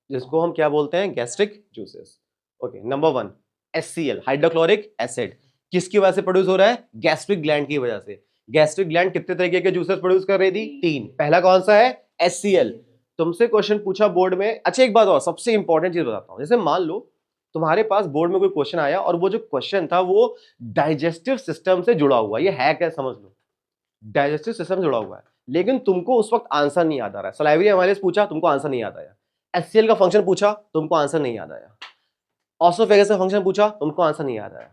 जिसको हम क्या बोलते हैं? Gastric juices. Okay, number 1 HCl, hydrochloric acid. किसकी वजह से प्रोड्यूस हो रहा है? गैस्ट्रिक ग्लैंड की वजह से। गैस्ट्रिक ग्लैंड कितने तरीके के जूसेस प्रोड्यूस कर रही थी? 3। पहला कौन सा है? HCl। तुमसे क्वेश्चन पूछा बोर्ड में। अच्छा, एक बात और सबसे इंपॉर्टेंट चीज बताता हूं, जैसे मान लो तुम्हारे पास बोर्ड में कोई क्वेश्चन आया और वो जो क्वेश्चन था वो डाइजेस्टिव सिस्टम से जुड़ा हुआ, ये है क्या? समझ लो, डाइजेस्टिव सिस्टम से जुड़ा हुआ है, लेकिन तुमको उस वक्त आंसर नहीं याद आ रहा है। सलाइवरी एमाइलेज पूछा, तुमको आंसर नहीं याद आया। HCl का फंक्शन पूछा, तुमको आंसर नहीं याद आया। ऑसोफेगस का फंक्शन पूछा, तुमको आंसर नहीं याद आया।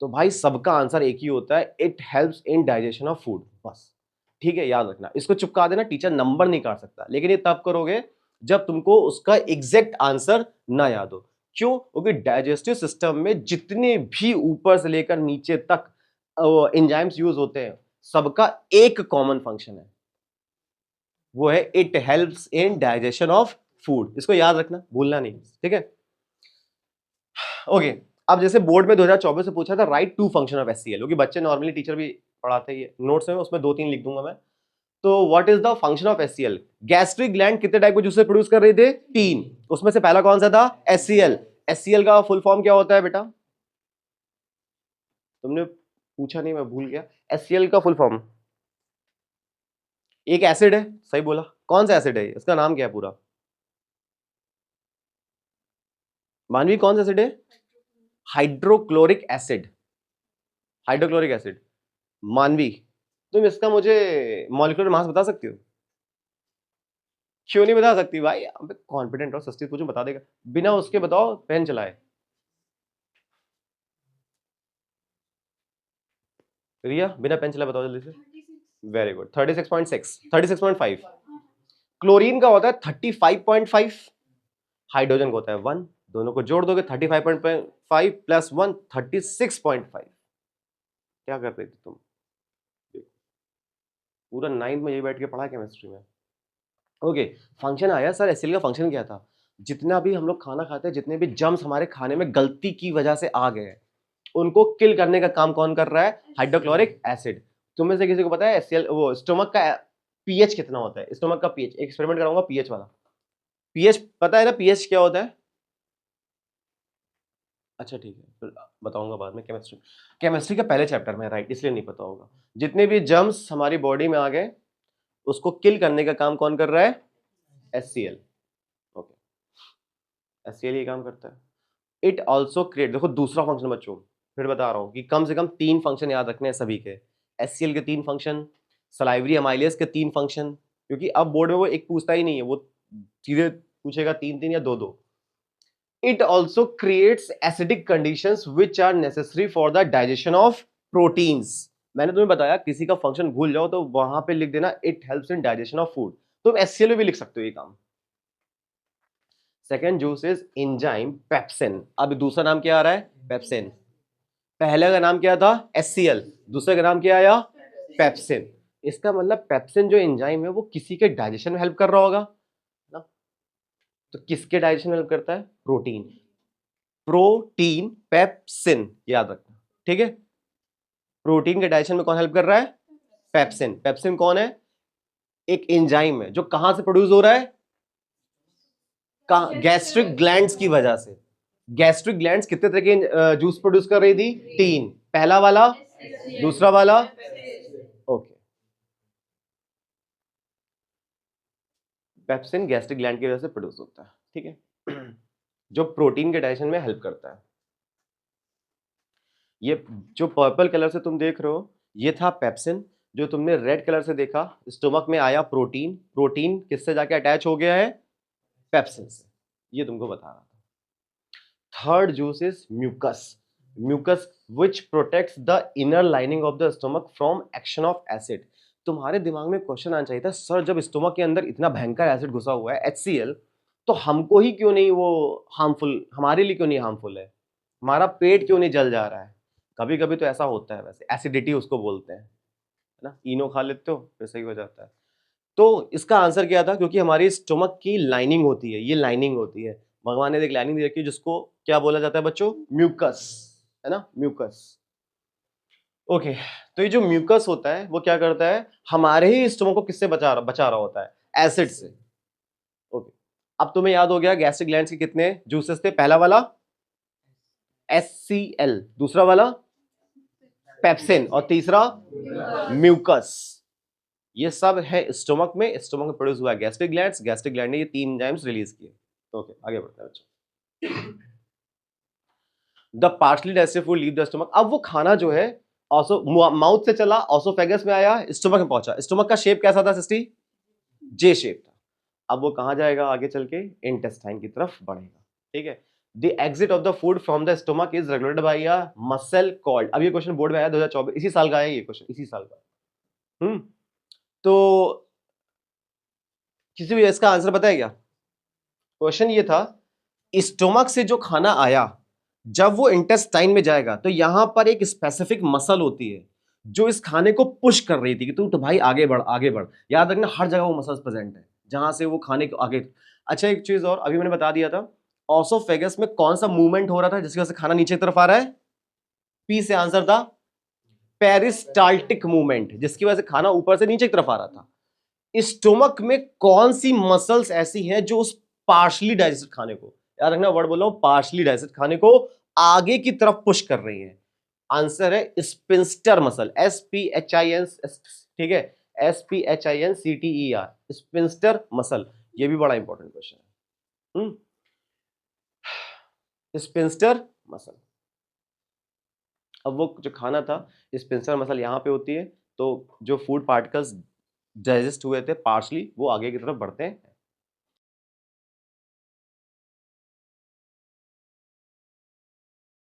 तो भाई सबका आंसर एक ही होता है, it helps in digestion of food, बस। ठीक है, याद रखना, इसको चिपका देना, टीचर नंबर नहीं काट सकता, लेकिन ये तब करोगे जब तुमको उसका एग्जैक्ट आंसर ना याद हो। क्यों? क्योंकि डाइजेस्टिव सिस्टम में जितने भी ऊपर से लेकर नीचे तक एंजाइम्स यूज होते हैं, सबका एक कॉमन फंक्शन है, वो है it helps in digestion of food. इसको याद रखना, भूलना नहीं। ठीक है, ओके अब जैसे बोर्ड में 2024 से पूछा था write two function of HCl, क्योंकि बच्चे नॉर्मली टीचर भी पढ़ाते ही नोट्स में, उसमें 2-3 लिख दूंगा मैं। तो what is the function of HCL? Gastric gland कितने टाइप के जूसेस प्रोड्यूस कर रहे थे? 3, उसमें से पहला कौन सा था? एचसीएल। एचसीएल का फुल फॉर्म क्या होता है बेटा? तुमने पूछा नहीं, मैं भूल गया। एचसीएल का फुल फॉर्म एक एसिड है, सही बोला। कौन सा एसिड है? इसका नाम क्या है पूरा? मानवी कौन सा एसिड है? Hydrochloric acid. Hydrochloric acid. मानवी तुम इसका मुझे मॉलिक्यूलर मास बता सकती हो? क्यों नहीं बता सकती भाई? अबे कॉन्फिडेंट और सस्ती पूछूं बता देगा, बिना उसके बताओ पेन चलाए। रिया बिना पेन चलाए बताओ जल्दी से। 36। Very good, 36.6, 36.5। क्लोरीन का होता है 35.5, हाइड्रोजन का होता है 1, दोनों को जोड़ दोगे 35.5 प्लस 1 36.5। क्या कर रही थी तुम? पूरा 9th में यही बैठ के पढ़ा केमिस्ट्री में। ओके फंक्शन आया सर, एचसीएल का फंक्शन क्या था? जितना भी हम लोग खाना खाते हैं, जितने भी जर्म्स हमारे खाने में गलती की वजह से आ गए, उनको किल करने का काम कौन कर रहा है? Hydrochloric acid. तुम्हें से किसी को पता है एचसीएल वो स्टोमक का पीएच कितना होता है? स्टोमक का पीएच एक्सपेरिमेंट कराऊंगा पीएच वाला। पीएच पता है ना पीएच क्या होता है? अच्छा ठीक है, फिर बताऊंगा बाद में। केमिस्ट्री, केमिस्ट्री का पहले चैप्टर में, राइट, इसलिए नहीं पता होगा। जितने भी जर्म्स हमारी बॉडी में आ गए, उसको किल करने का काम कौन कर रहा है? एचसीएल। ओके एचसीएल ये काम करता है। इट ऑल्सो क्रिएट, देखो दूसरा फंक्शन बच्चों, फिर बता रहा हूं कि कम से कम 3 फंक्शन याद रखने हैं सभी के। एचसीएल के 3 फंक्शन, सलाइवरी अमाइलेज के 3 फंक्शन, क्योंकि अब बोर्ड में वो एक पूछता ही नहीं है, वो सीधे पूछेगा 3-3 या 2-2। It also creates acidic conditions which are necessary for the digestion of proteins. मैंने तुम्हें बताया किसी का फंक्शन भूल जाओ तो वहां पे लिख देना it helps in digestion of food। तुम एचसीएल में भी लिख सकते हो ये काम। Second juice is enzyme pepsin. अब दूसरा नाम क्या आ रहा है? पेप्सिन। पहले का नाम क्या था? एचसीएल। दूसरे का नाम क्या आया? पेप्सिन। इसका मतलब पेप्सिन जो एंजाइम है वो किसी के डाइजेशन में हेल्प कर रहा होगा ना? तो किसके डाइजेशन में हेल्प करता है? प्रोटीन। प्रोटीन पेप्सिन याद रखना, ठीक है। प्रोटीन के डाइजेशन में कौन हेल्प कर रहा है? पेप्सिन। पेप्सिन कौन है? एक एंजाइम है जो कहां से प्रोड्यूस हो रहा है? गैस्ट्रिक ग्लैंड्स की वजह से। गैस्ट्रिक ग्लैंड्स कितने तरह के जूस प्रोड्यूस कर रही थी? 3। पहला वाला, दूसरा वाला, ओके। पेप्सिन गैस्ट्रिक ग्लैंड की वजह से प्रोड्यूस होता है, ठीक है, जो प्रोटीन के डाइजेशन में हेल्प करता है। ये जो पर्पल कलर से तुम देख रहे हो ये था पेप्सिन। जो तुमने रेड कलर से देखा स्टोमक में आया प्रोटीन। प्रोटीन किससे जाके अटैच हो गया है? पेप्सिन से। ये तुमको बता रहा था। Third juice is mucus. Mucus which protects the inner lining of the stomach from action of acid. तुम्हारे दिमाग में क्वेश्चन आना चाहिए था, सर जब स्टोमक के अंदर इतना भयंकर एसिड घुसा हुआ है HCl, तो हमको ही क्यों नहीं वो हार्मफुल, हमारे लिए क्यों नहीं हार्मफुल है? हमारा पेट क्यों नहीं जल जा रहा है? कभी कभी तो ऐसा होता है, वैसे एसिडिटी उसको बोलते हैं, है ना। इनो खा लेते हो फिर सही हो जाता है। तो इसका आंसर क्या था? क्योंकि हमारी स्टोमक की लाइनिंग होती है, ये लाइनिंग होती है, भगवान ने एक लाइनिंग दे रखी है जिसको क्या बोला जाता है बच्चों? म्यूकस, है ना, म्यूकस। ओके तो ये जो म्यूकस होता है वो क्या करता है? हमारे ही स्टोमक को किससे बचा रहा होता है? एसिड से। ओके अब तुम्हें याद हो गया गैस्ट्रिक ग्लैंड्स के कितने जूसेस थे? पहला वाला HCl, दूसरा वाला पेप्सिन और तीसरा म्यूकस। ये सब है स्टोमक में। स्टोमक में प्रोड्यूस हुआ गैस्ट्रिक ग्लैंड्स। गैस्ट्रिक ग्लैंड ने ये 3 एंजाइम्स रिलीज किए। ओके आगे बढ़ते हैं बच्चों। The partially digested food leave the stomach. अब वो खाना जो है माउथ से चला, ऑसोफेगस में आया, स्टोमक में पहुंचा। स्टोमक का शेप कैसा था सिस्टी? जे शेप था। अब वो कहां जाएगा आगे चल के? इंटेस्टाइन की तरफ बढ़ेगा, ठीक है। The exit of the food from the stomach is regulated by a muscle called. अब ये क्वेश्चन बोर्ड में आया 2024, इसी साल का है ये क्वेश्चन, इसी साल का। तो किसी भी इसका आंसर पता है क्या? क्वेश्चन ये था, स्टोमक से जो खाना आया जब वो इंटेस्टाइन में जाएगा तो यहां पर एक स्पेसिफिक मसल होती है जो इस खाने को पुश कर रही थी कि तू तो भाई आगे बढ़ आगे बढ़। याद रखना हर जगह वो मसल्स प्रेजेंट है जहां से वो खाने को आगे। अच्छा एक चीज और अभी मैंने बता दिया था, ऑसोफेगस में कौन सा मूवमेंट हो रहा था जिसकी वजह से खाना नीचे की तरफ आ रहा है? पी से आंसर था पेरिस्टाल्टिक मूवमेंट, जिसकी वजह से खाना ऊपर से नीचे की तरफ आ रहा था। स्टोमक में कौन सी मसल्स ऐसी हैं जो उस पार्शली डाइजेस्टेड खाने को, याद रखना वर्ड बोल रहा हूं, पार्शली डाइजेस्टेड खाने को आगे की तरफ पुश कर रही हैं? आंसर है स्पिंस्टर मसल, SPHIN, ठीक है, SPHINCTER, स्पिंस्टर मसल। ये भी बड़ा इंपॉर्टेंट क्वेश्चन है। Sphincter muscle. अब वो जो खाना था, स्पिंस्टर मसल यहाँ पे होती है, तो जो फूड पार्टिकल्स डाइजेस्ट हुए थे पार्शली वो आगे की तरफ बढ़ते हैं।